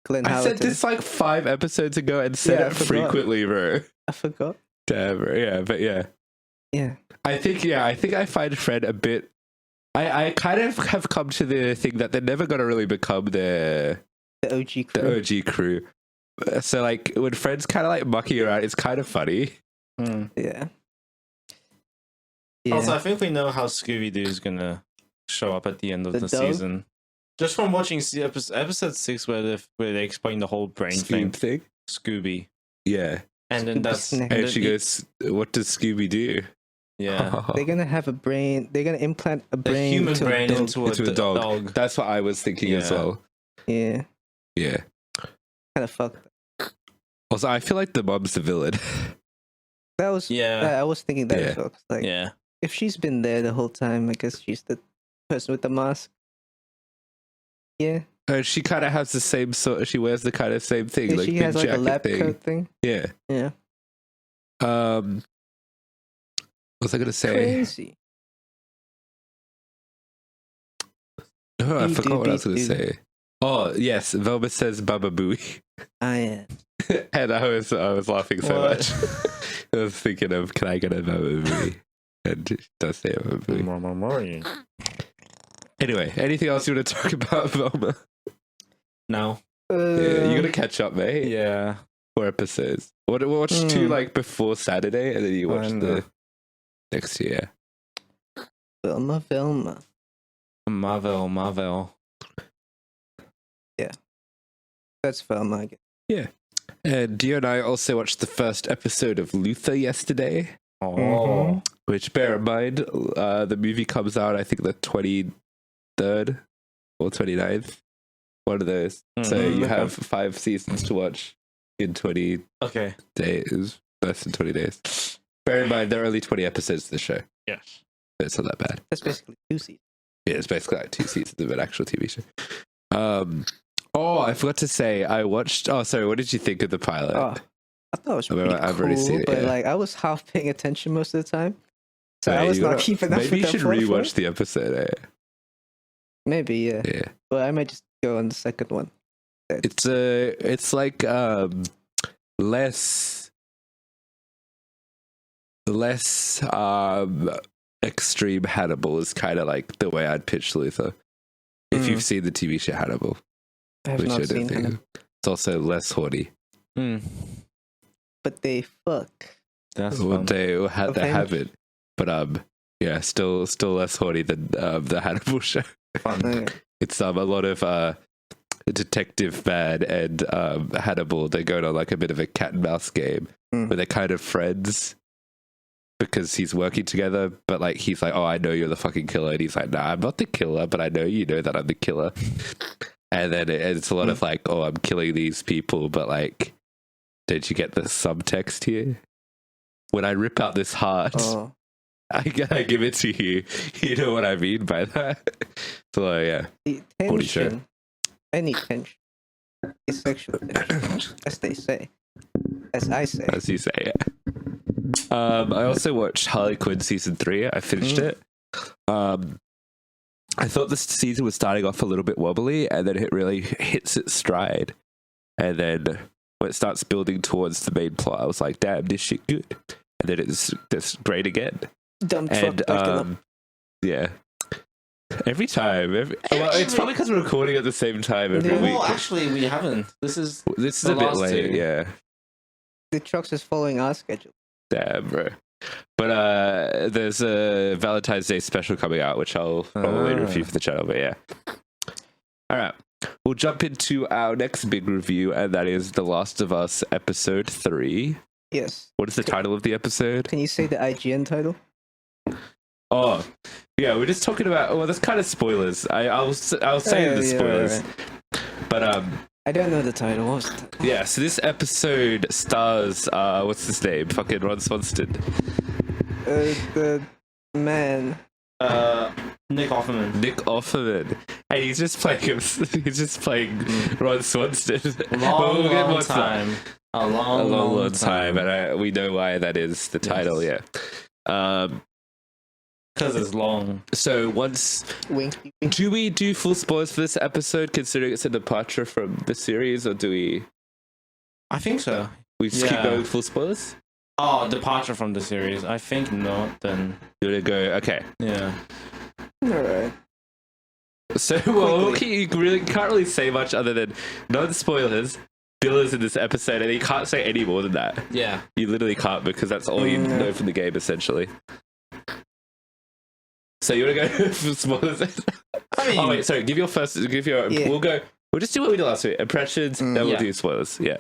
Glenn I Howerton. said this like 5 episodes ago and said Yeah, I it forgot. frequently, bro. I forgot. Damn, bro. Yeah, but yeah. Yeah. I think I find Fred a bit I kind of have come to the thing that they're never gonna really become the The OG crew. OG crew. So like when Fred's kinda like mucking around, it's kind of funny. Mm. Yeah. Yeah. Also, I think we know how Scooby Doo is gonna show up at the end of The the dog? season. Just from watching episode 6, where they explain the whole brain Scoob thing, thing. Scooby, Yeah. and then Scooby that's snack. And then she goes, what does Scooby do? yeah, They're gonna have a brain. They're gonna implant a the brain human to brain a dog. into Into a a dog. dog. That's what I was thinking as Yeah. well. Yeah. Yeah. Kind of fucked. Also, I feel like the mom's the villain. That was. Yeah, I was thinking that Yeah. as well. 'Cause, like, yeah. if she's been there the whole time, I guess she's the person with the mask. Yeah. She kind of has the same sort. She wears the kind of same thing, Yeah, like she big has like a jacket lab thing. coat thing. Yeah. Yeah. What was I gonna say? Crazy. Oh, I Dee forgot doo what I was gonna dee doo. say. Oh yes, Velma says Baba Booey, Yeah. and I was laughing so What? much. I was thinking of, can I get a Baba Booey? And she does say Baba Booey. Anyway, anything else you want to talk about, Velma? No. Yeah, you gotta catch up, mate. Yeah. 4 episodes. What watch 2 Hmm. like before Saturday, and then you watch I the know. next year. Velma. Marvel. That's Velma. I guess. And Dio and I also watched the first episode of Luther yesterday. Oh. Mhm. Which, bear in mind, the movie comes out, I think, the 23rd or 29th. One of those. So Mhm. you Okay. have 5 seasons to watch in 20 Okay. days, less than 20 days. Bear in mind, there are only 20 episodes of the show. Yes. So it's not that bad. That's basically 2 seasons. Yeah, it's basically like 2 seasons of an actual TV show. I forgot to say, I watched. Oh, sorry. What did you think of the pilot? Oh, I thought it was I mean, pretty I've cool, already seen it, but yeah. like I was half paying attention most of the time, so Yeah, I was you not gotta- keeping up Maybe with you the should fourth one. rewatch the episode. Maybe, yeah. Yeah, But I might just go on the second one. it's like less extreme Hannibal is kind of like the way I'd pitch Luther. If Mm. you've seen the TV show Hannibal, I have which I not don't seen think Hannibal. it's also less horny. Hmm. but they fuck. That's Well, fun. they Avenge. haven't, but yeah, still less horny than the Hannibal show. Fun. Okay. It's a lot of Detective Man and Hannibal. They're going on like a bit of a cat and mouse game Mm. where they're kind of friends because he's working together. But like he's like, "Oh, I know you're the fucking killer," and he's like, "Nah, I'm not the killer, but I know you know that I'm the killer." And then it's a lot of like, "Oh, I'm killing these people," but like, did you get the subtext here? When I rip out this heart, Oh, I gotta give it to you. You know what I mean by that? So yeah. the Holy shit. tension. Any tension is sexual tension, as they say. As I say. As you say it. I also watched Harley Quinn season 3. I finished it. I thought this season was starting off a little bit wobbly, and then it really hits its stride. And then when it starts building towards the main plot, I was like, "Damn, this shit good." And then it's great again. Dumb truck And backing up. yeah, every time. Well, it's probably because we're recording at the same time every Yeah. week. Well, actually, we haven't. This is This is the a bit last late. two. Yeah. The trucks is following our schedule. Damn, bro. But there's a Valentine's Day special coming out, which I'll probably review for the channel. But yeah. All right. We'll jump into our next big review, and that is The Last of Us Episode 3. Yes. What is the title of the episode? Can you say the IGN title? Oh, yeah, we're just talking about. Well, that's kind of spoilers. I'll say the Yeah, spoilers, right. but I don't know the title. What's the title? yeah. So this episode stars what's his name? Fucking Ron Swanson. The man. Nick Offerman. Nick Offerman. Hey, he's just playing Ron Swanson. Long, We'll get more long time. A long time, and we know why that is the title. Yes. Yeah. Because it's long. So once Wink. wink. do we do full spoilers for this episode, considering it's a departure from the series, or do we I think so. just keep Yeah. going full spoilers? Oh, departure from the series. I think not. Then You want to go? Okay. yeah. Alright. So well, Quickly. you really can't really say much other than non spoilers. Bill is in this episode, and you can't say any more than that. Yeah. You literally can't, because that's all you Mm. know from the game, essentially. So you want to go for spoilers? I mean, Oh wait, sorry. Give your. Yeah. We'll go. We'll just do what we did last week. Impressions. Then we'll Yeah. do spoilers. Yeah.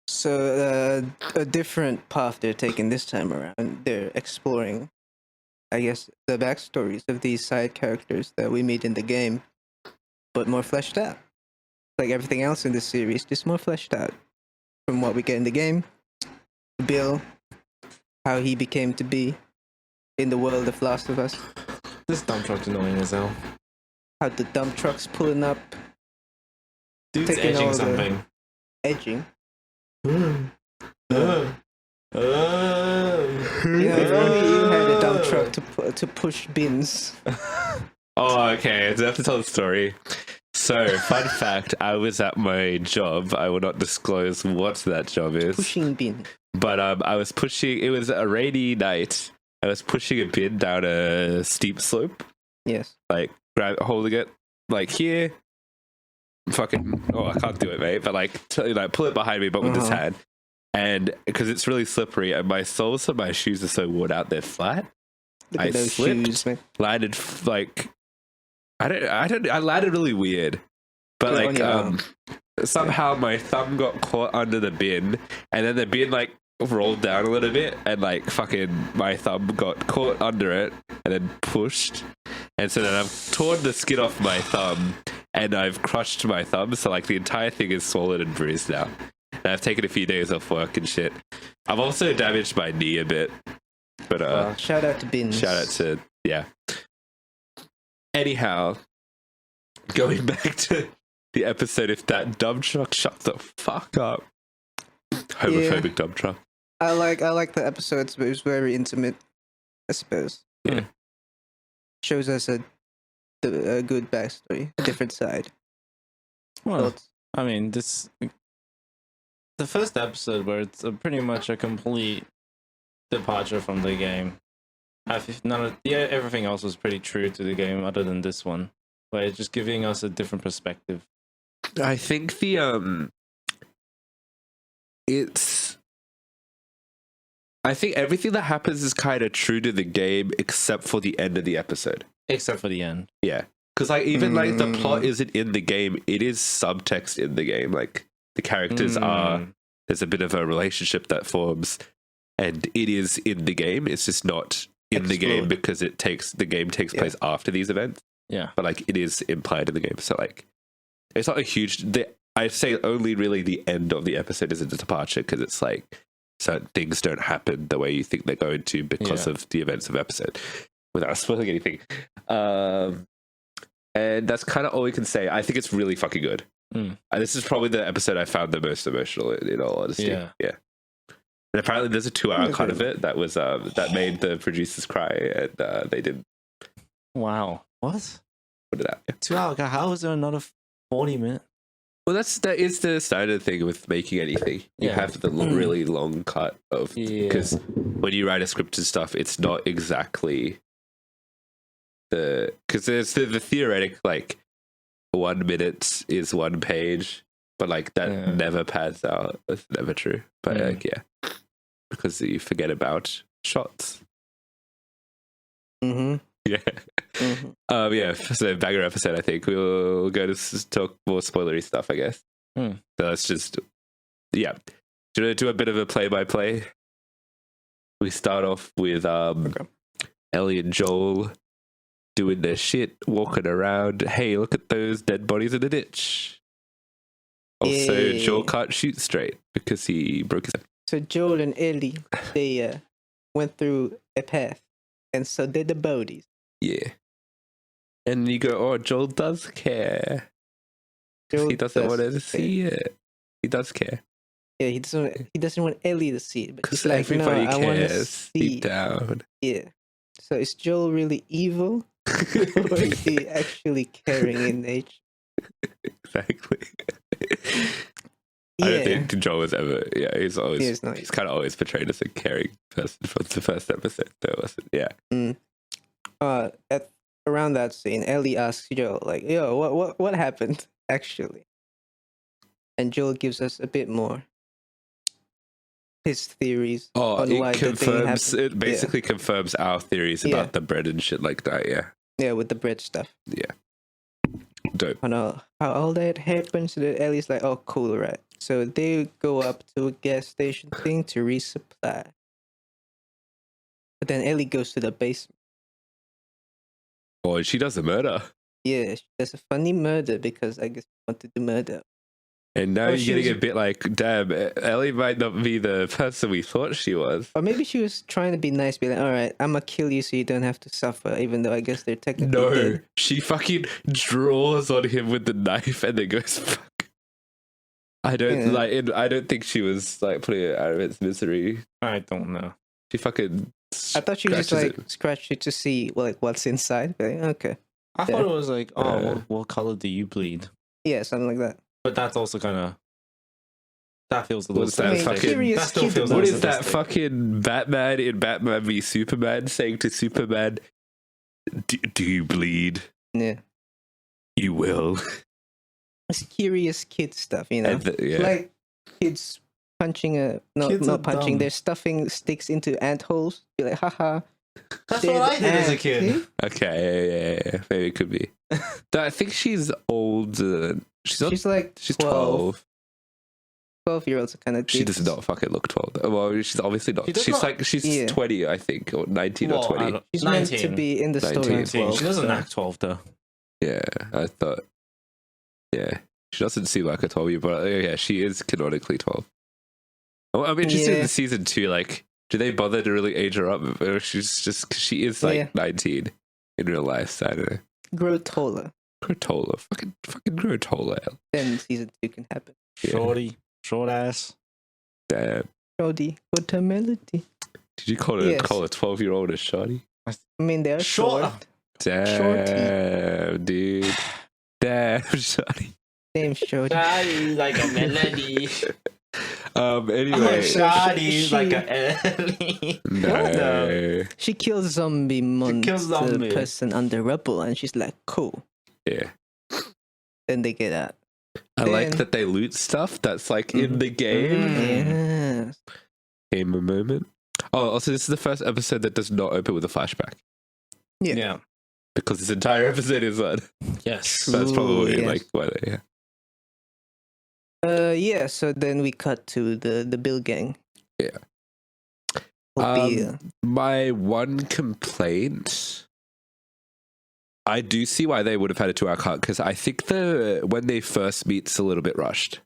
So, a different path they're taking this time around. They're exploring, I guess, the backstories of these side characters that we meet in the game, but more fleshed out. Like everything else in this series, just more fleshed out from what we get in the game. Bill, how he became to be in the world of Last of Us. this dump truck's annoying as hell. How the dump trucks pulling up, Dude's Taking all edging the- something. edging. Uh, You know, if only you had a dump truck to push bins. Oh, okay. I have to tell the story. So, fun fact: I was at my job. I will not disclose what that job is, Pushing bin. but I was pushing. It was a rainy night. I was pushing a bin down a steep slope, Yes. like holding it like here. Fucking, I can't do it, mate. But like pull it behind me, but with this Uh-huh. hand, and because it's really slippery, and my soles of my shoes are so worn out, they're flat. Look I at those slipped. shoes, man. Landed like I landed really weird, but Good on like your arm. somehow my thumb got caught under the bin, and then the bin like rolled down a little bit, and like fucking my thumb got caught under it and then pushed, and so then I've torn the skin off my thumb and I've crushed my thumb, so like the entire thing is swollen and bruised now, and I've taken a few days off work and shit. I've also damaged my knee a bit, but Shout out to bins. shout out to yeah. Anyhow, going back to the episode, if that dump truck shut the fuck up. Homophobic dump truck. I like the episodes, but it was very intimate, I suppose. Yeah. Shows us a good backstory, a different side. Well, Thoughts? I mean, the first episode where it's pretty much a complete departure from the game. Everything else was pretty true to the game, other than this one, but it's just giving us a different perspective. I think I think everything that happens is kind of true to the game, except for the end of the episode. Except for the end. Yeah, because like even like the plot isn't in the game; it is subtext in the game. Like the characters are. There's a bit of a relationship that forms, and it is in the game. It's just not in the game because the game takes place after these events. Yeah, but like it is implied in the game. So like, it's not a huge. I'd say only really the end of the episode is a departure because it's like certain things don't happen the way you think they're going to because of the events of episode. Without spoiling anything, and that's kind of all we can say. I think it's really fucking good. And this is probably the episode I found the most emotional in all honesty. Yeah. And apparently there's a 2-hour cut of it that was that made the producers cry, and they didn't. Wow. What? Put it out. Yeah. 2 hour cut. How is there another 40 minutes? Well, that is the standard thing with making anything. You have the really long cut of because when you write a script and stuff, it's not exactly because there's the theoretic like 1 minute is 1 page, but like that never pans out. That's never true. But like because you forget about shots. Yeah. So banger episode. I think we'll go to talk more spoilery stuff, I guess. So let's just do you want to do a bit of a play-by-play? We start off with Ellie and Joel doing their shit, walking around. Hey, look at those dead bodies in the ditch. Also, Joel can't shoot straight because he broke his head. So Joel and Ellie, they went through a path, and so did the bodies. Yeah. And you go, oh, Joel does care. He doesn't want to see it. He does care. Yeah, he doesn't want Ellie to see it. Because like, everybody cares deep down. Yeah. So is Joel really evil? Or is he actually caring in nature? Exactly. I don't think Joel was ever. Yeah, he's kind of always portrayed as a caring person from the first episode. Though, wasn't? Yeah. Around that scene, Ellie asks Joel, like, "Yo, what happened actually?" And Joel gives us a bit more his theories. On why confirms. It basically confirms our theories about the bread and shit like that. Yeah. Yeah, with the bread stuff. Yeah. Dope. I know how all that happens. That Ellie's like, "Oh, cool, right?" So they go up to a gas station thing to resupply. But then Ellie goes to the basement. Oh, she does a murder. Yeah, she does a funny murder because I guess she wanted to murder. And now you're getting a bit like, damn, Ellie might not be the person we thought she was. Or maybe she was trying to be nice, be like, all right, I'm going to kill you so you don't have to suffer, even though I guess they're technically dead. She fucking draws on him with the knife and then goes, fuck. I don't think she was like putting it out of its misery. I don't know. She fucking I thought she was just like scratched it to see what's inside. Like, okay. I thought it was like, what color do you bleed? Yeah, something like that. But that's also kind of that feels a little. What is that fucking Batman in Batman v Superman saying to Superman? Do you bleed? Yeah, you will. It's curious kid stuff, you know, like kids punching not punching. Dumb. They're stuffing sticks into ant holes. Be like, haha. That's what I did as a kid. Okay, yeah. Maybe it could be. I think she's older. She's 12. 12-year-olds are kind of. She does not fucking look 12. Well, she's obviously not. She's 20, I think, or 19 or 20. She's 19. Meant to be in the story. 12, she doesn't act 12 though. Yeah, I thought. Yeah, she doesn't seem like a 12-year, but yeah, she is canonically 12. I'm interested in season 2. Like, do they bother to really age her up? Or she is like 19 in real life. So I don't know. Grow taller. Fucking grow taller. Then season 2 can happen. Shorty, short ass. Damn. Shorty, what a melody. Did you call a 12-year-old a shorty? I mean, they're short. Damn, shorty. Dude. Damn, shorty. Damn, shorty. Shorty like a melody. Anyway. Shorty like a Ellie. No. She kills zombie monster person under rubble, and she's like, cool. Yeah. Then they get out. I like Then- that they loot stuff that's like in the game. Yes. Game a moment. Oh, also, this is the first episode that does not open with a flashback Yeah. because this entire episode is on. Yes. So that's Ooh, probably yes. like why they. Yeah. Yeah. So then we cut to the Bill gang. Yeah. Will be, My one complaint, I do see why they would have had a 2-hour cut because I think when they first meet's a little bit rushed.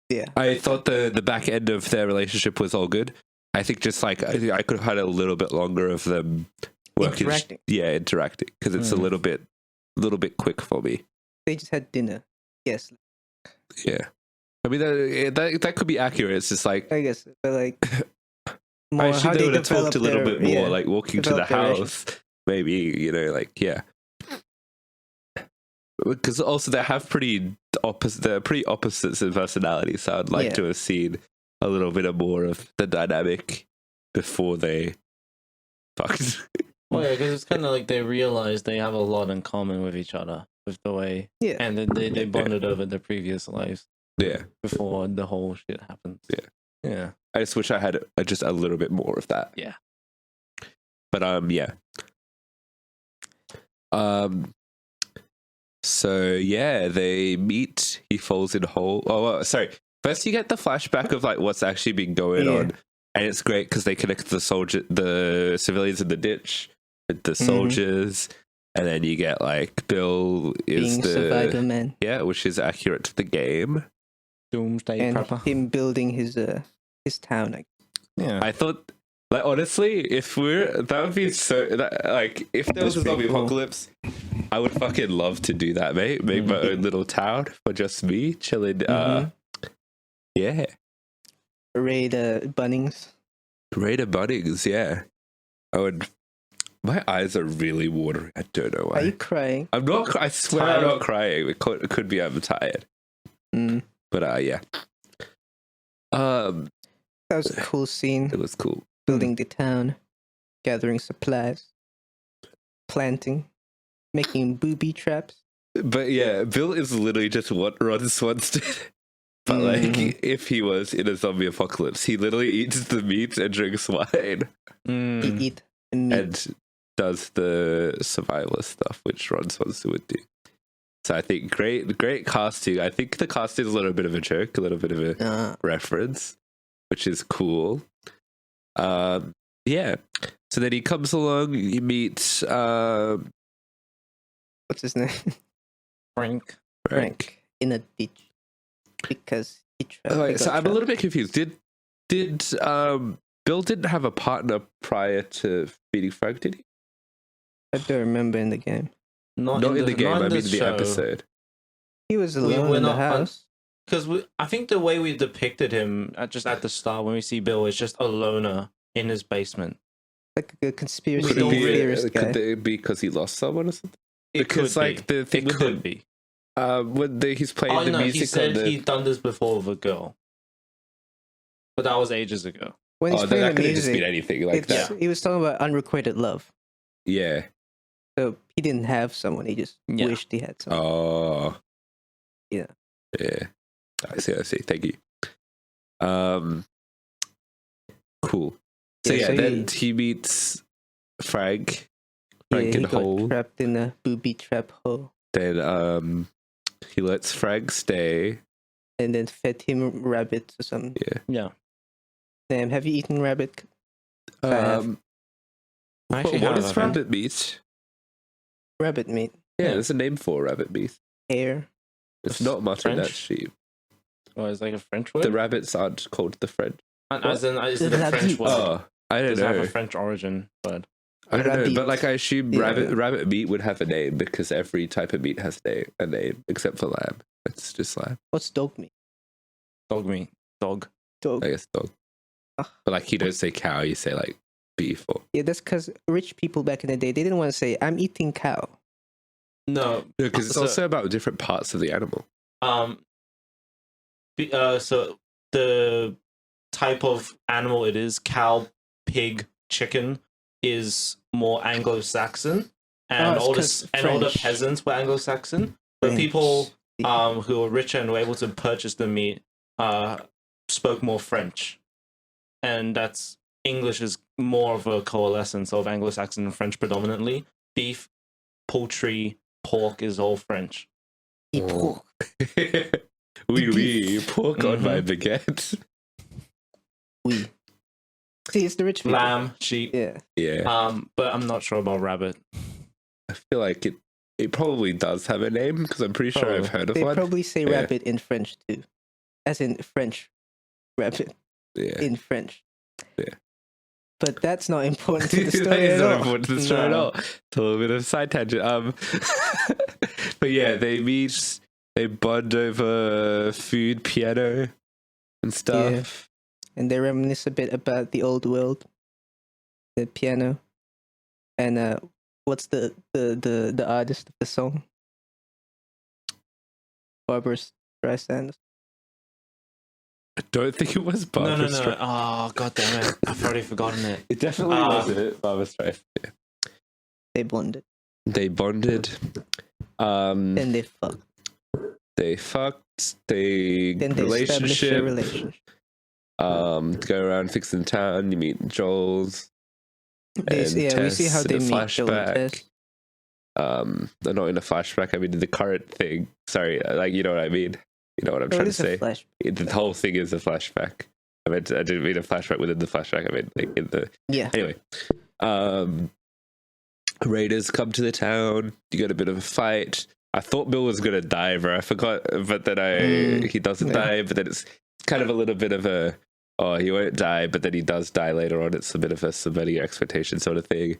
yeah. I thought the back end of their relationship was all good. I think just like I could have had a little bit longer of them working, interacting because it's a little bit quick for me. They just had dinner. Yes. Yeah, I mean that could be accurate. It's just like I guess, but like. I More how assume they would have talked a little develop bit more, yeah, like walking to the develop their house, maybe like yeah. Because also they have pretty opposites in personality, so I'd like Yeah. to have seen a little bit more of the dynamic before they fucked. Well, yeah, because it's kind of like they realize they have a lot in common with each other, with the way, Yeah. and then they bonded over their previous lives Yeah, before the whole shit happened. Yeah. Yeah. I just wish I had just a little bit more of that. Yeah. But yeah. So yeah, they meet. He falls in a hole. Oh, well, sorry. First, you get the flashback of like what's actually been going on, and it's great because they connect the civilians in the ditch with the soldiers, and then you get like Bill is being survivor man. Yeah, which is accurate to the game. Doomsday And Prepper. him building his town. Like, Yeah. I thought, like, honestly, if that would be so, like, if there was a zombie apocalypse, I would fucking love to do that, mate. Make my own little town for just me, chilling. Yeah. raid Bunnings. Raider Bunnings, yeah. I would. My eyes are really watering. I don't know why. Are you crying? I'm not. I swear I'm not crying. It could be I'm tired. But yeah. That was a cool scene. It was cool. Building the town, gathering supplies, planting, making booby traps. But yeah, Bill is literally just what Ron Swanson did. But like, if he was in a zombie apocalypse, he literally eats the meat and drinks wine He eat the meat. and does the survivalist stuff, which Ron Swanson would do. So I think great casting. I think the casting is a little bit of a joke, a little bit of a reference, which is cool. Yeah. So then he comes along. He meets What's his name? Frank. Frank in a ditch because he trapped. Oh, wait, so I'm a little bit confused. Did Bill didn't have a partner prior to meeting Frank? Did he? I don't remember in the game. Not in the game. I mean the episode. He was alone in the house. Because I think the way we depicted him just at the start when we see Bill is just a loner in his basement. Like a conspiracy Could it be? theorist guy. Could it be because he lost someone or something? It Because could like be. the thing It with could be. when he's playing Oh the no, music he said on the. he'd done this before with a girl, but that was ages ago. When he's Oh, playing that the could have just been music, anything like it's- that. he was talking about unrequited love. Yeah. So he didn't have someone. He just Yeah. wished he had someone. Oh. Yeah. Yeah. I see. Thank you. Cool. So Yeah, so then he meets Frank. Frank he in got hole. trapped in a booby trap hole, Then he lets Frank stay. and then fed him rabbits or something. Yeah. Damn, have you eaten rabbit? I have. Actually, What have, is I think. rabbit meat? Rabbit meat, Yeah, Yeah. there's a name for rabbit meat. hair. It's not mutton, French? that's sheep. Oh, it's like a French word. The rabbits aren't called the French. As in, is The it a rabbit. French word? Oh, I don't Does it have know. a French origin? But I don't know, rabbit. but like I assume Yeah. rabbit meat would have a name because every type of meat has a name except for lamb. It's just lamb. What's dog meat? dog meat, dog. Dog. I guess dog. Ah. But like you don't say cow, you say like beef or. Yeah, that's because rich people back in the day, they didn't want to say, I'm eating cow. No, No, because it's So- also about different parts of the animal. So the type of animal it is, cow, pig, chicken, is more Anglo-Saxon, and it's all 'cause the French. peasants were Anglo-Saxon. But French. people who were richer and were able to purchase the meat, spoke more French, and that's English is more of a coalescence of Anglo-Saxon and French predominantly. Beef, poultry, pork is all French. Pork. Oui, pork on my baguette. Oui. See, it's the rich people. Lamb, sheep. Yeah. Yeah. But I'm not sure about rabbit. I feel like it probably does have a name because I'm pretty sure I've heard of They one. probably say Yeah. rabbit in French too. As in French rabbit Yeah. in French. Yeah. But that's not important to the That story is at not all. important to the story at No. all. It's a little bit of a side tangent. But yeah, they meet, they bond over food, piano, and stuff. And they reminisce a bit about the old world, the piano, and what's the artist of the song? Barbara Streisand. I don't think it was No. Barbara Streisand. Oh, god damn it. I've already forgotten it. It definitely wasn't Barbara Streisand. Yeah. They bonded. They bonded. Then they fucked. They fucked. They Then they established a relationship. relationship. Go around fixing town. You meet Joel's. We see how Tess they in a meet Joel and flashback. Tess. Not in a flashback. I mean, the current thing. Sorry, like you know what I mean. You know what I'm trying to It is a say. flash. The whole thing is a flashback. I didn't mean a flashback within the flashback. I meant like in the. Yeah. Anyway, raiders come to the town. You get a bit of a fight. I thought Bill was gonna die, bro. I forgot, but then he doesn't yeah. die. But then it's kind of a little bit of a he won't die, but then he does die later on. It's a bit of a subverting your expectation sort of thing.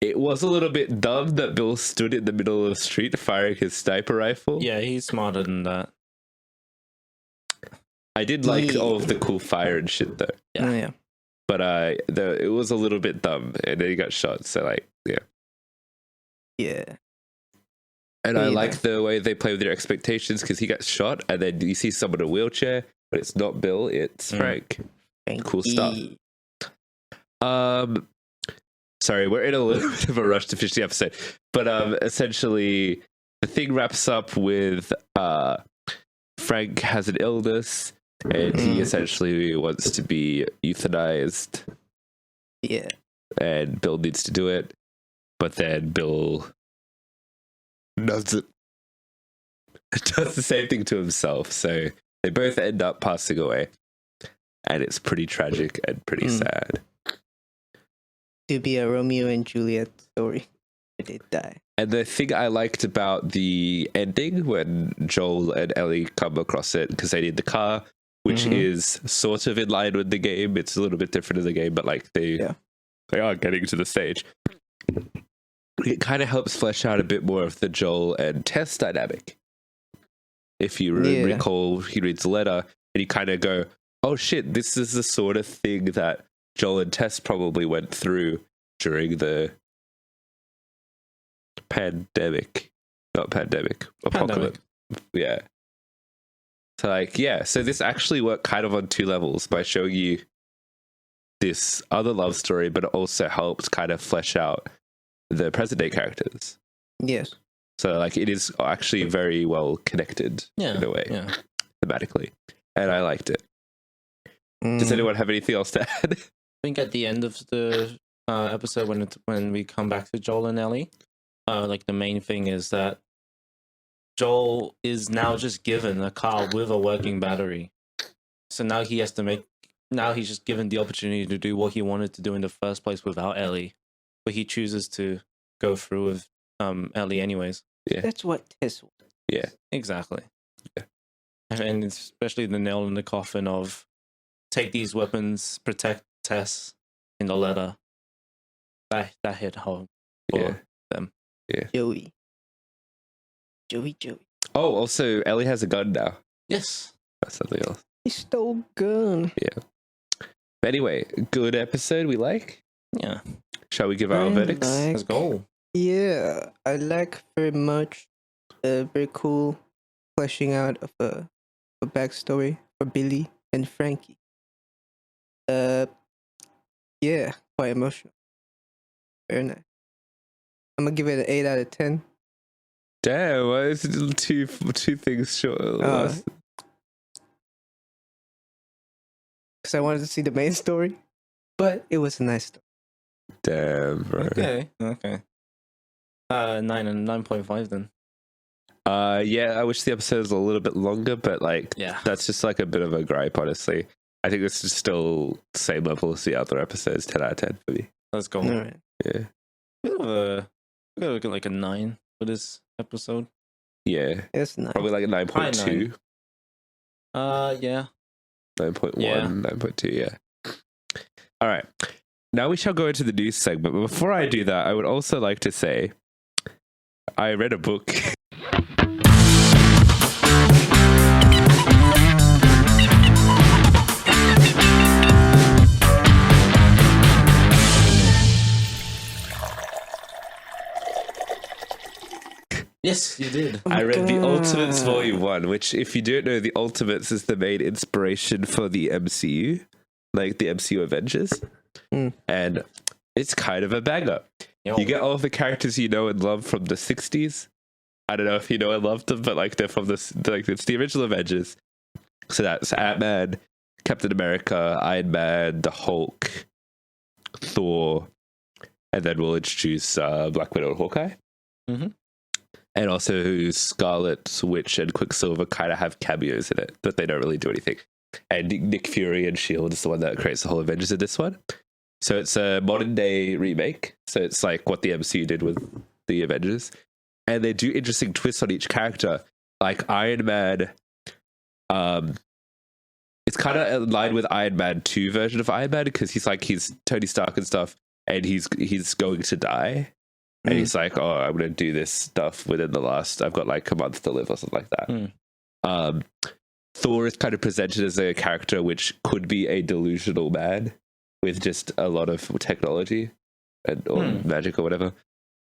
It was a little bit dumb that Bill stood in the middle of the street firing his sniper rifle. Yeah, he's smarter than that. I did like all of the cool fire and shit though. Yeah. Yeah. But it was a little bit dumb, and then he got shot. So like, yeah. Yeah. And I Yeah. like the way they play with their expectations because he got shot, and then you see someone in a wheelchair, but it's not Bill, it's Frank. Cool stuff. Sorry, we're in a little bit of a rush to finish the episode, but essentially the thing wraps up with Frank has an illness, and he essentially wants to be euthanized. Yeah. And Bill needs to do it, but then Bill does the same thing to himself. So they both end up passing away, and it's pretty tragic and pretty sad. To be a Romeo and Juliet story, they die. And the thing I liked about the ending when Joel and Ellie come across it, because they need the car, which is sort of in line with the game. It's a little bit different in the game, but like they are getting to the stage. It kind of helps flesh out a bit more of the Joel and Tess dynamic. If you recall, he reads the letter and you kind of go, oh shit, this is the sort of thing that Joel and Tess probably went through during the apocalypse. Yeah. So like, yeah, so this actually worked kind of on two levels by showing you this other love story, but it also helped kind of flesh out the present day characters. Yes. So like it is actually very well connected in a way, thematically. And I liked it. Does anyone have anything else to add? I think at the end of the episode, when we come back to Joel and Ellie, like the main thing is that Joel is now just given a car with a working battery. So now he has to now he's just given the opportunity to do what he wanted to do in the first place without Ellie. But he chooses to go through with Ellie anyways. Yeah. That's what Tess wants. Yeah. Exactly. Yeah. And especially the nail in the coffin of take these weapons, protect Tess in the letter. That hit home for them. Yeah. Joey. Oh, also Ellie has a gun now. Yes. That's something else. He stole gun. Yeah. But anyway, good episode we like. Yeah. Shall we give our verdicts? Let's go. Yeah, I like very much very cool fleshing out of a backstory for Billy and Frankie. Yeah, quite emotional. Very nice. I'm gonna give it an 8 out of 10. Damn, why is it two things short? Because I wanted to see the main story, but it was a nice story. Damn, bro. Okay. 9.5 then. Yeah, I wish the episode was a little bit longer, but like, Yeah. that's just like a bit of a gripe, honestly. I think this is still the same level as the other episodes, 10 out of 10 for me. Let's go. All right. Yeah. We gotta look at like a 9 for this episode. Yeah. It's nice. Probably like a 9.2. Yeah. 9.1, Yeah. 9.2, yeah. All right. Now we shall go into the news segment. But before I do that, I would also like to say I read a book. Yes, you did. Oh my I read The God. Ultimates Volume 1, which, if you don't know, The Ultimates is the main inspiration for the MCU, like the MCU Avengers. Mm. And it's kind of a banger. Yo. You get all of the characters you know and love from the 60s. I don't know if you know and love them, but like they're from this, like it's the original Avengers. So that's Ant-Man, Captain America, Iron Man, the Hulk, Thor, and then we'll introduce Black Widow and Hawkeye. Mhm. And also Scarlet Witch and Quicksilver kind of have cameos in it, but they don't really do anything. And Nick Fury and S.H.I.E.L.D. is the one that creates the whole Avengers in this one. So it's a modern day remake. So it's like what the MCU did with the Avengers. And they do interesting twists on each character. Like Iron Man, it's kind of in line with Iron Man 2 version of Iron Man, because he's Tony Stark and stuff, and he's going to die. And he's like, oh, I'm going to do this stuff I've got like a month to live or something like that. Thor is kind of presented as a character which could be a delusional man with just a lot of technology or magic or whatever.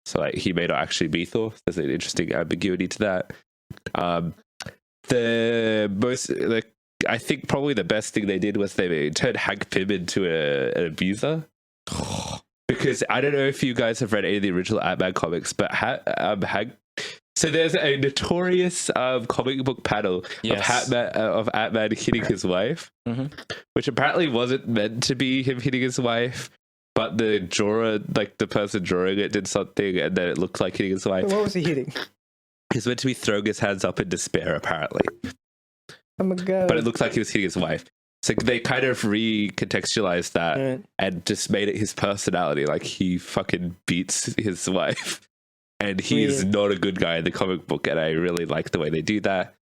So like he may not actually be Thor. There's an interesting ambiguity to that. I think probably the best thing they did was they turned Hank Pym into an abuser. Because I don't know if you guys have read any of the original Ant-Man comics, but Hank. So there's a notorious comic book panel of Ant-Man hitting his wife, which apparently wasn't meant to be him hitting his wife, but the drawer, like the person drawing it, did something, and then it looked like hitting his wife. What was he hitting? He's meant to be throwing his hands up in despair, apparently, Oh my God. but it looked like he was hitting his wife. So they kind of recontextualized that Right. and just made it his personality. Like he fucking beats his wife, and he's Weird. not a good guy in the comic book. And I really like the way they do that.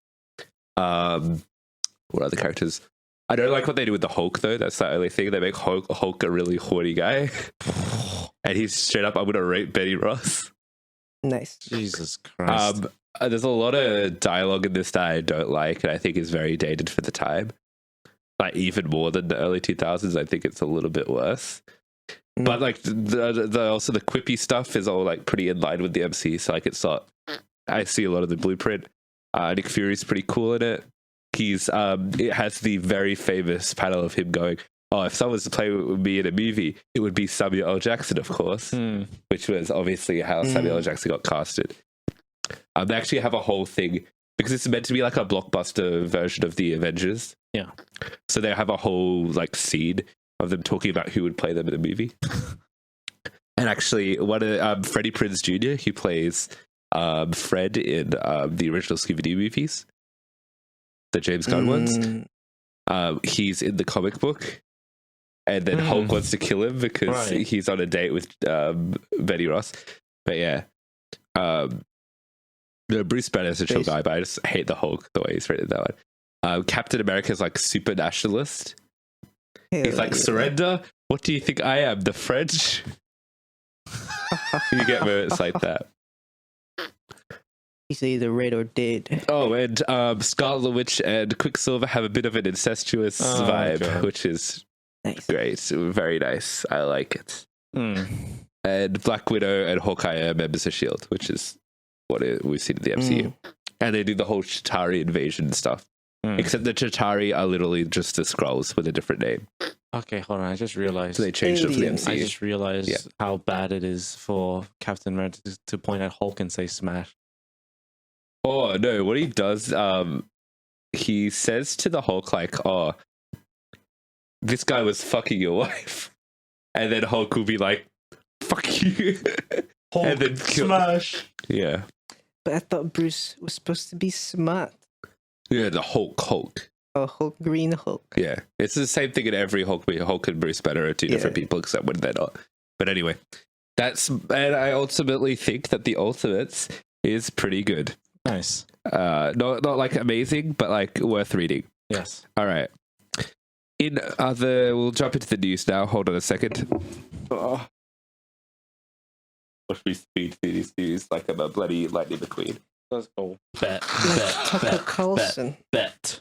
What other characters? I don't like what they do with the Hulk though. That's the only thing. They make Hulk a really horny guy, and he's straight up, I'm gonna rape Betty Ross. Nice. Jesus Christ. There's a lot of dialogue in this that I don't like, and I think is very dated for the time. Like even more than the early 2000s, I think it's a little bit worse. But like the also the quippy stuff is all like pretty in line with the MC. So like it's not. I see a lot of the blueprint. Nick Fury's pretty cool in it. He's it has the very famous panel of him going, "Oh, if someone was to play with me in a movie, it would be Samuel L. Jackson, of course," which was obviously how Samuel L. Jackson got casted. They actually have a whole thing because it's meant to be like a blockbuster version of the Avengers. Yeah. So they have a whole like scene of them talking about who would play them in a movie. And actually, one of Freddie Prinze Jr., who plays Fred in the original Scooby-Doo movies, the James Gunn ones, he's in the comic book. And then Hulk wants to kill him because he's on a date with Betty Ross. But yeah. Bruce Banner's a chill guy, but I just hate the Hulk, the way he's written that one. Captain America's like super nationalist. He's like, surrender? What do you think I am, the French? You get moments like that. He's either red or dead. Oh, and Scarlet Witch and Quicksilver have a bit of an incestuous vibe, which is great. Very nice. I like it. And Black Widow and Hawkeye are members of S.H.I.E.L.D., which is what we've seen in the MCU. And they do the whole Chitauri invasion stuff. Except the Chitauri are literally just the Skrulls with a different name. Okay, hold on. I just realized. So they changed it for the MCU. I just realized how bad it is for Captain America to point at Hulk and say smash. Oh no, what he does, he says to the Hulk like, "Oh, this guy was fucking your wife," and then Hulk will be like, "Fuck you," Hulk and then kill. smash. Yeah, But I thought Bruce was supposed to be smart. yeah, the Hulk. Oh, Hulk, Green Hulk. Yeah, it's the same thing in every Hulk. Hulk and Bruce Banner are two different people, except when they're not. But anyway, and I ultimately think that the Ultimates is pretty good. Nice. Not like amazing, but like worth reading. Yes. All right. We'll jump into the news now. Hold on a second. Oh. Watch me speed through these news like I'm a bloody Lightning McQueen. Let's go. Bet. Tucker Carlson. Bet.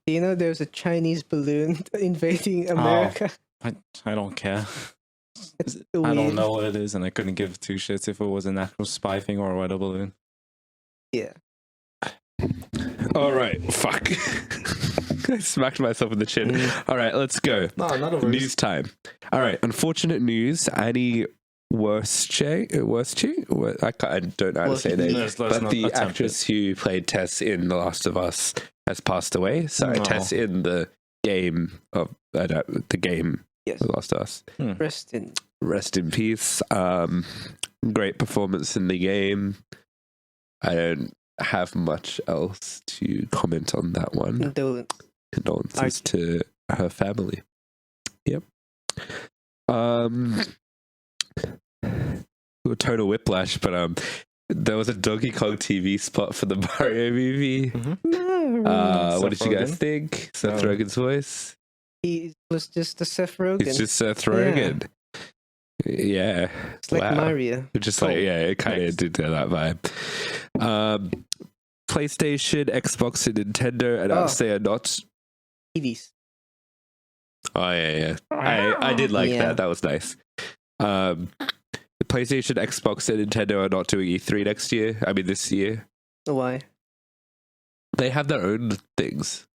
Do you know there's a Chinese balloon invading America? I don't care. It's I don't weird. know what it is, and I couldn't give two shits if it was an actual spy thing or a weather balloon. Yeah. All right. Fuck. I smacked myself in the chin. All right, let's go. No, not a News time. All right. Unfortunate news. Annie Worsche? I don't know how to say her name. Let's But not the attempt actress who played Tess in The Last of Us has passed away. Sorry, No. Tess in the game of the game Yes. The Last of Us. Preston. Rest in peace. Great performance in the game. I don't have much else to comment on that one. Condolences to her family. Yep. Total whiplash, but there was a Donkey Kong TV spot for the Mario movie. No. What did you guys Rogen? think? Seth No. Rogen's voice? He was just the Seth Rogen. It's just Seth Rogen. Yeah. It's like Mario. Just Cool. like, yeah, it kind of Nice. did that vibe. PlayStation, Xbox, and Nintendo announced they are not. TVs. Oh, yeah. I did like Yeah. that. That was nice. The PlayStation, Xbox, and Nintendo are not doing E3 next year. I mean, this year. Why? They have their own things.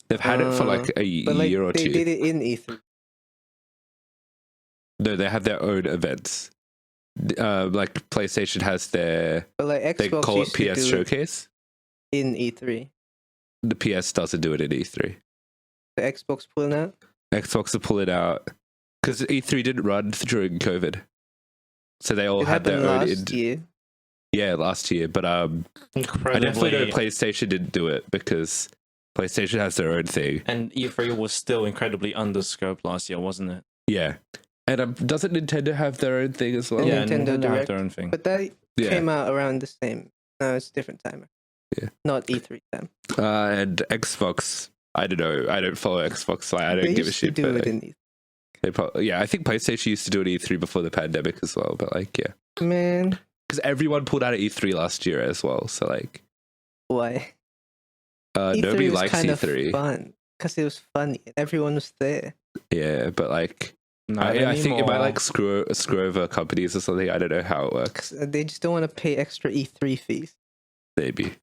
They've had it for like a But like year or they two. did it in E3. No, they have their own events. Like PlayStation has their, But like they Xbox call it used to PS do Showcase. it in E3. The PS doesn't do it in E3. The Xbox pulling out. Xbox are pulling out because E3 didn't run during COVID, so they all It had their happened own. last year. Yeah, last year, but I definitely know PlayStation didn't do it because PlayStation has their own thing. And E3 was still incredibly underscoped last year, wasn't it? Yeah, and doesn't Nintendo have their own thing as well? Yeah. Yeah, Nintendo Nintendo have Direct. their own thing. But that Yeah. came out around the same. No, it's a different timer. Yeah. Not E3 time. And Xbox. I don't know. I don't follow Xbox, so I They don't give a used to shit. do But it in E3. they probably, yeah, I think PlayStation used to do it E3 before the pandemic as well. But like, yeah, Man, because everyone pulled out of E3 last year as well. So like, why? nobody was likes kind E3. of fun because it was funny. Everyone was there. Yeah, but like, Not I think it might anymore. like screw over companies or something. I don't know how it works. 'Cause they just don't want to pay extra E3 fees. Maybe,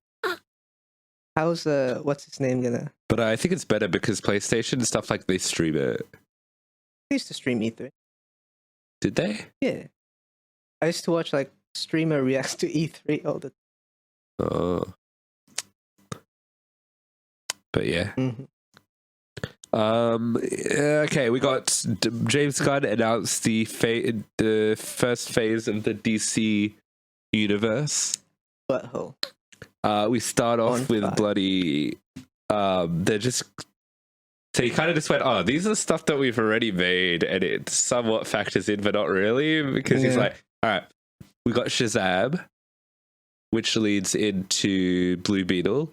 How's what's his name gonna? but I think it's better because PlayStation and stuff like they stream it. They used to stream E3. Did they? Yeah, I used to watch like streamer reacts to E3 all the Oh, but yeah. time. Okay, we got James Gunn announced the first phase of the DC universe. Butthole. We start off On with fire. bloody. They're just. So he kind of just went, oh, these are stuff that we've already made, and it somewhat factors in, but not really, because he's Yeah. like, all right, we got Shazam, which leads into Blue Beetle,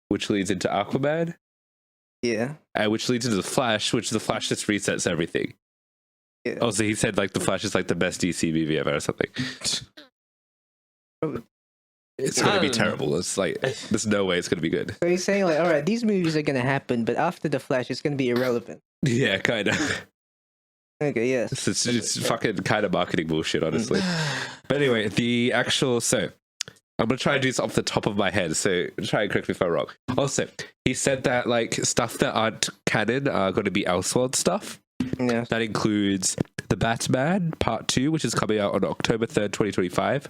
which leads into Aquaman, Yeah. which leads into the Flash, which the Flash just resets everything. Yeah. Oh, so he said like the Flash is like the best DC movie ever or something. Probably. It's gonna be I don't know. terrible. It's like there's no way it's gonna be good. So he's saying like, all right, these movies are gonna happen, but after the Flash, it's gonna be irrelevant. Yeah, kind of. Okay. Yes. It's fucking kind of marketing bullshit, honestly. But anyway, the actual I'm gonna try and do this off the top of my head, so try and correct me if I'm wrong. Also, he said that like stuff that aren't canon are going to be Elseworld stuff. Yeah. That includes the Batman Part 2, which is coming out on October 3rd, 2025.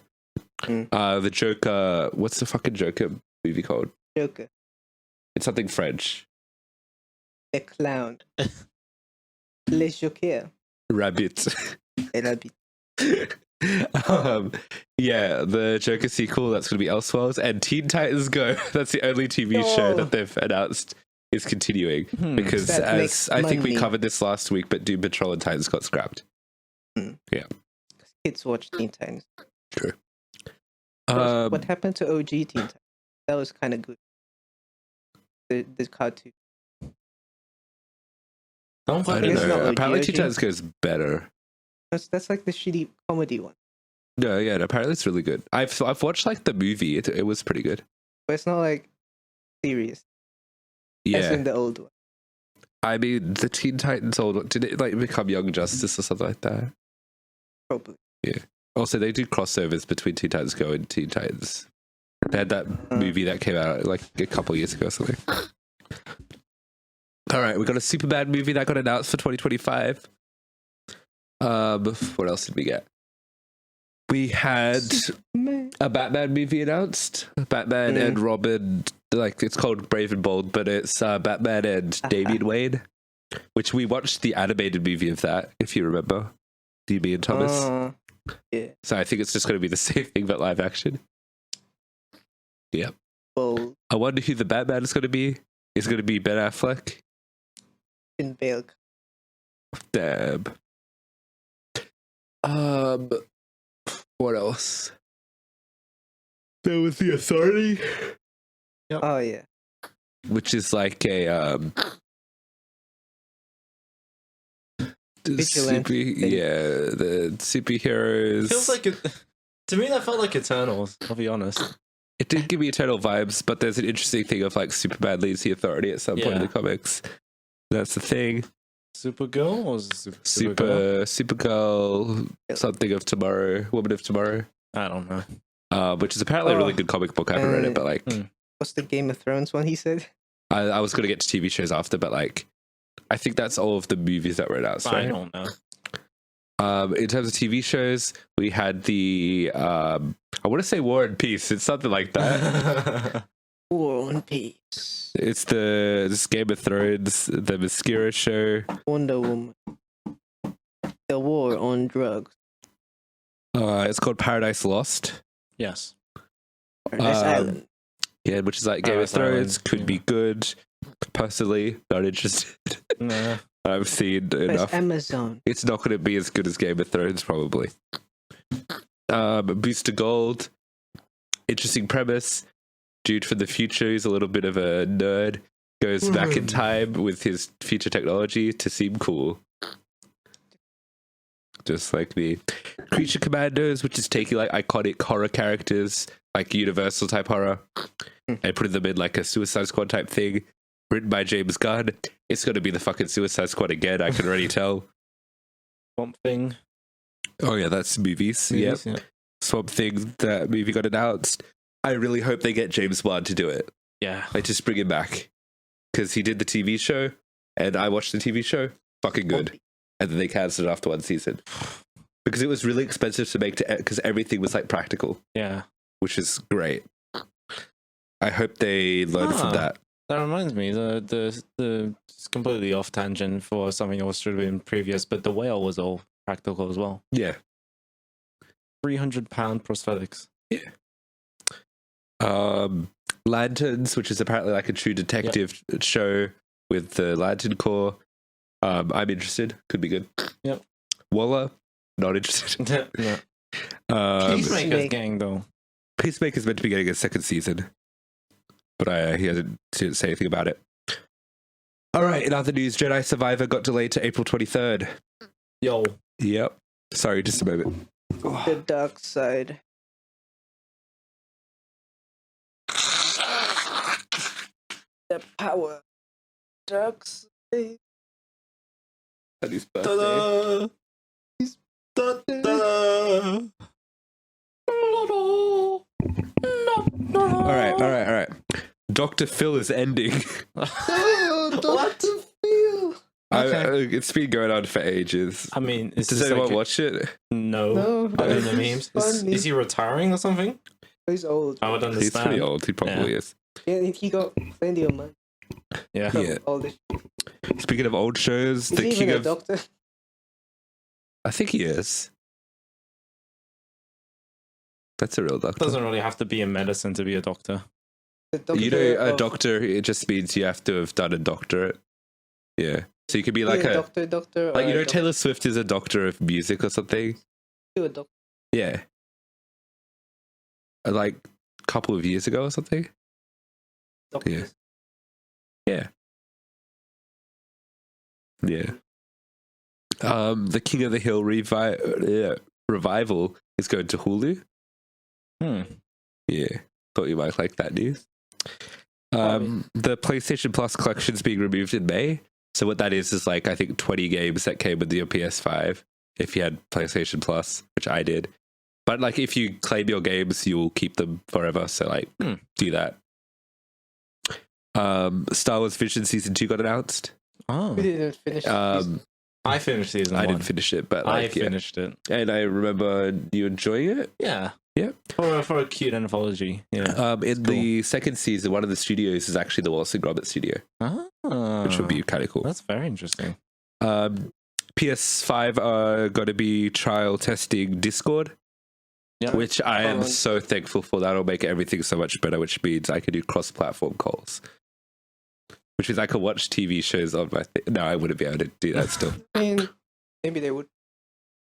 The Joker. What's the fucking Joker movie called? Joker, It's something French. the clown, Le Joker, Rabbit. et la bite. Yeah, the Joker sequel that's going to be Elseworlds and Teen Titans Go. That's the only TV show that they've announced is continuing because, That as makes I think we money. covered this last week, but Doom Patrol and Titans got scrapped. Kids watch Teen Titans. True. What happened to OG Teen Titans? That was kind of good. The cartoon. Don't I fucking don't It's not know. OG, Apparently, Teen OG. Titans Go is better. That's like the shitty comedy one, No, yeah, apparently it's really good. I've watched like the movie. It was pretty good. but it's not like serious as Yeah, in the old one. I mean the Teen Titans old one, did it like become Young Justice or something like that? Probably. Also, they do crossovers between Teen Titans Go and Teen Titans. They had that movie that came out like a couple years ago or something. All right, we got a Superman movie that got announced for 2025. What else did we get? We had Man. a Batman movie announced. Batman and Robin, like it's called Brave and Bold, but it's Batman and Damian Wayne, which we watched the animated movie of that, if you remember. DB and Thomas. Yeah. So I think it's just going to be the same thing but live action. Yep. Bold I wonder who the Batman is going to be. Is it going to be Ben Affleck? in Bale. Damn. What else? There was The Authority, Oh yeah. which is like a Vigilante thing. the superheroes. feels like it. To me, that felt like Eternals. I'll be honest. It did give me Eternal vibes, but there's an interesting thing of like Superman leaves the Authority at some point in Yeah. the comics. That's the thing. Supergirl or was it Supergirl? Supergirl, something of tomorrow, Woman of Tomorrow, I don't know. which is apparently a really good comic book. I haven't read it, but like, What's the Game of Thrones one he said? I was going to get to TV shows after, but like, I think that's all of the movies that were announced. I Right? don't know. In terms of TV shows, we had the I want to say War and Peace. It's something like that. War and Peace. It's this Game of Thrones, the Mascara show. Wonder Woman. The War on Drugs. It's called Paradise Lost. Yes. Paradise Island. Yeah, which is like Game Paradise of Thrones. Island, Could be good. Personally, not interested. Nah. I've seen It's enough. Amazon. It's not going to be as good as Game of Thrones, probably. Booster Gold. Interesting premise. Dude from the future who's a little bit of a nerd. Goes back in time with his future technology to seem cool. Just like me. Creature Commandos, which is taking like iconic horror characters, like Universal type horror, and putting them in like a Suicide Squad type thing. Written by James Gunn. It's going to be the fucking Suicide Squad again, I can already tell. Swamp Thing. Oh yeah, that's movies. Yeah. Swamp Thing, that movie got announced. I really hope they get James Wan to do it. Yeah. Like, just bring him back. Because he did the TV show, and I watched the TV show. Fucking good. And then they cancelled it after one season. Because it was really expensive to make, because everything was like practical, Yeah. which is great. I hope they learn from that. That reminds me, the it's completely off tangent for something that should have been previous, but the whale was all practical as well. Yeah. £300 prosthetics. Lanterns, which is apparently like a true detective show with the Lantern Corps. I'm interested. Could be good. Yep. Waller, not interested. Yeah. Peacemaker. Gang though. Peacemaker's meant to be getting a second season, but he didn't say anything about it. All right, in other news, Jedi Survivor got delayed to April 23rd. Yo. Yep. Sorry, just a moment. The dark side. The power. Dark side. Honey's birthday. Ta-da! Ta-da! All right. Dr. Phil is ending. What? It's been going on for ages. I mean, it's Does just anyone like watch it? know No, other than the memes? funny. Is he retiring or something? He's old. I would understand. He's pretty old. He probably is. Yeah, he got plenty of money. Yeah. From Yeah. all this. Speaking of old shows, Is the he king even a of doctor? I think he is. That's a real doctor. Doesn't really have to be in medicine to be a doctor. The doctor You know, a of- doctor, it just means you have to have done a doctorate. Yeah. So you could be like Yeah, a doctor. like, you know, or Taylor Swift is a doctor of music or something. a doctor. Yeah. Like a couple of years ago or something. Doctors. Yeah. The King of the Hill revival is going to Hulu. Yeah. Thought you might like that news. The PlayStation Plus collection is being removed in May. So what that is like, I think 20 games that came with your PS5 if you had PlayStation Plus, which I did. But like, if you claim your games, you'll keep them forever. So like, do that. Star Wars Vision Season 2 got announced. Oh. We didn't finish. I finished season 1. I didn't finish it, but I like, yeah. finished it. And I remember you enjoying it. Yeah. Yeah. For a cute anthology. Yeah. In the second season, one of the studios is actually the Wallace and Gromit studio, which would be kind of cool. That's very interesting. PS5 are going to be trial testing Discord, Yeah. which I am so thankful for. That'll make everything so much better, which means I can do cross-platform calls. Which means I can watch TV shows on my thing. No, I wouldn't be able to do that still. I mean, maybe they would.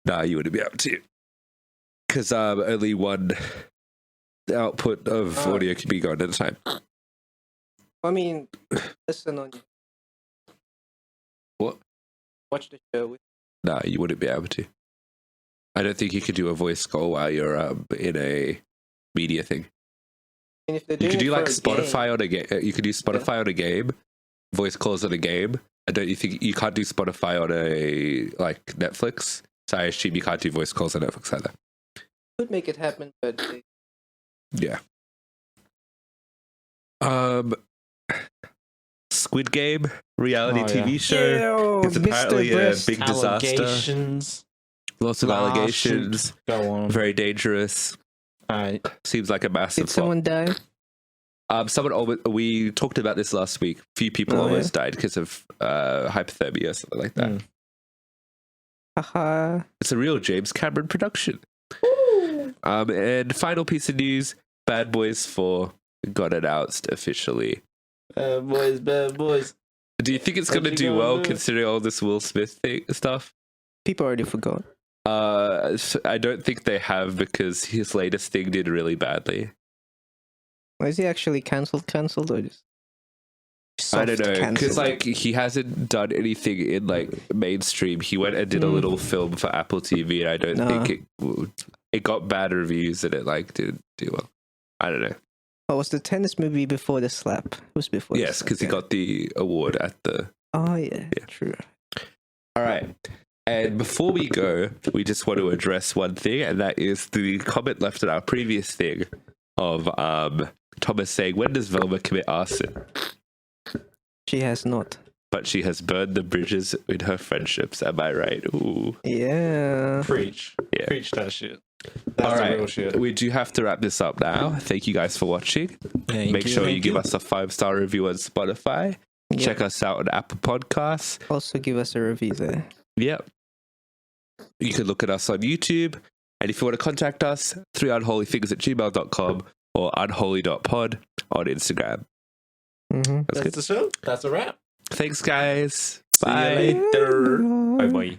No, you wouldn't be able to. Because only one output of audio can be going at a time. I mean, listen on you. What? Watch the show with. No, you wouldn't be able to. I don't think you could do a voice call while you're in a media thing. And if they're You doing could do it like for a Spotify on a game. You could do Spotify on a game, voice calls on a game. I don't. You think you can't do Spotify on a like Netflix? So I assume you can't do voice calls on Netflix either. could make it happen, but Yeah. Squid Game reality TV show. It's apparently a big disaster. Allegations. Lots of allegations. Go on. Very dangerous. Seems like a massive did someone die? We talked about this last week. Few people almost died because of hypothermia or something like that. Haha. It's a real James Cameron production. And final piece of news: Bad Boys 4 got announced officially. Bad boys. Do you think it's going to do well considering all this Will Smith stuff? People already forgot. I don't think they have because his latest thing did really badly. Is he actually cancelled or just? I don't know, because cancelled? like he hasn't done anything in like mainstream. He went and did a little film for Apple TV, and I don't think it got bad reviews and it like didn't do well. I don't know. Oh, was the tennis movie before the slap? It was before. Yes, because he got the award at the. Oh yeah, true. All right. And before we go, we just want to address one thing, and that is the comment left in our previous thing of Thomas saying, "When does Velma commit arson?" She has not. But she has burned the bridges in her friendships. Am I right? Ooh. Yeah. Preach. Yeah. Preach that shit. That's All right. the real shit. We do have to wrap this up now. Thank you guys for watching. Make sure you give us a 5-star review on Spotify. Yep. Check us out on Apple Podcasts. Also, give us a review there. Yep. You can look at us on YouTube. And if you want to contact us, 3unholyfingers@gmail.com or unholy.pod on Instagram. Mm-hmm. That's good. the show. That's a wrap. Thanks, guys. See you Bye. later. Bye bye.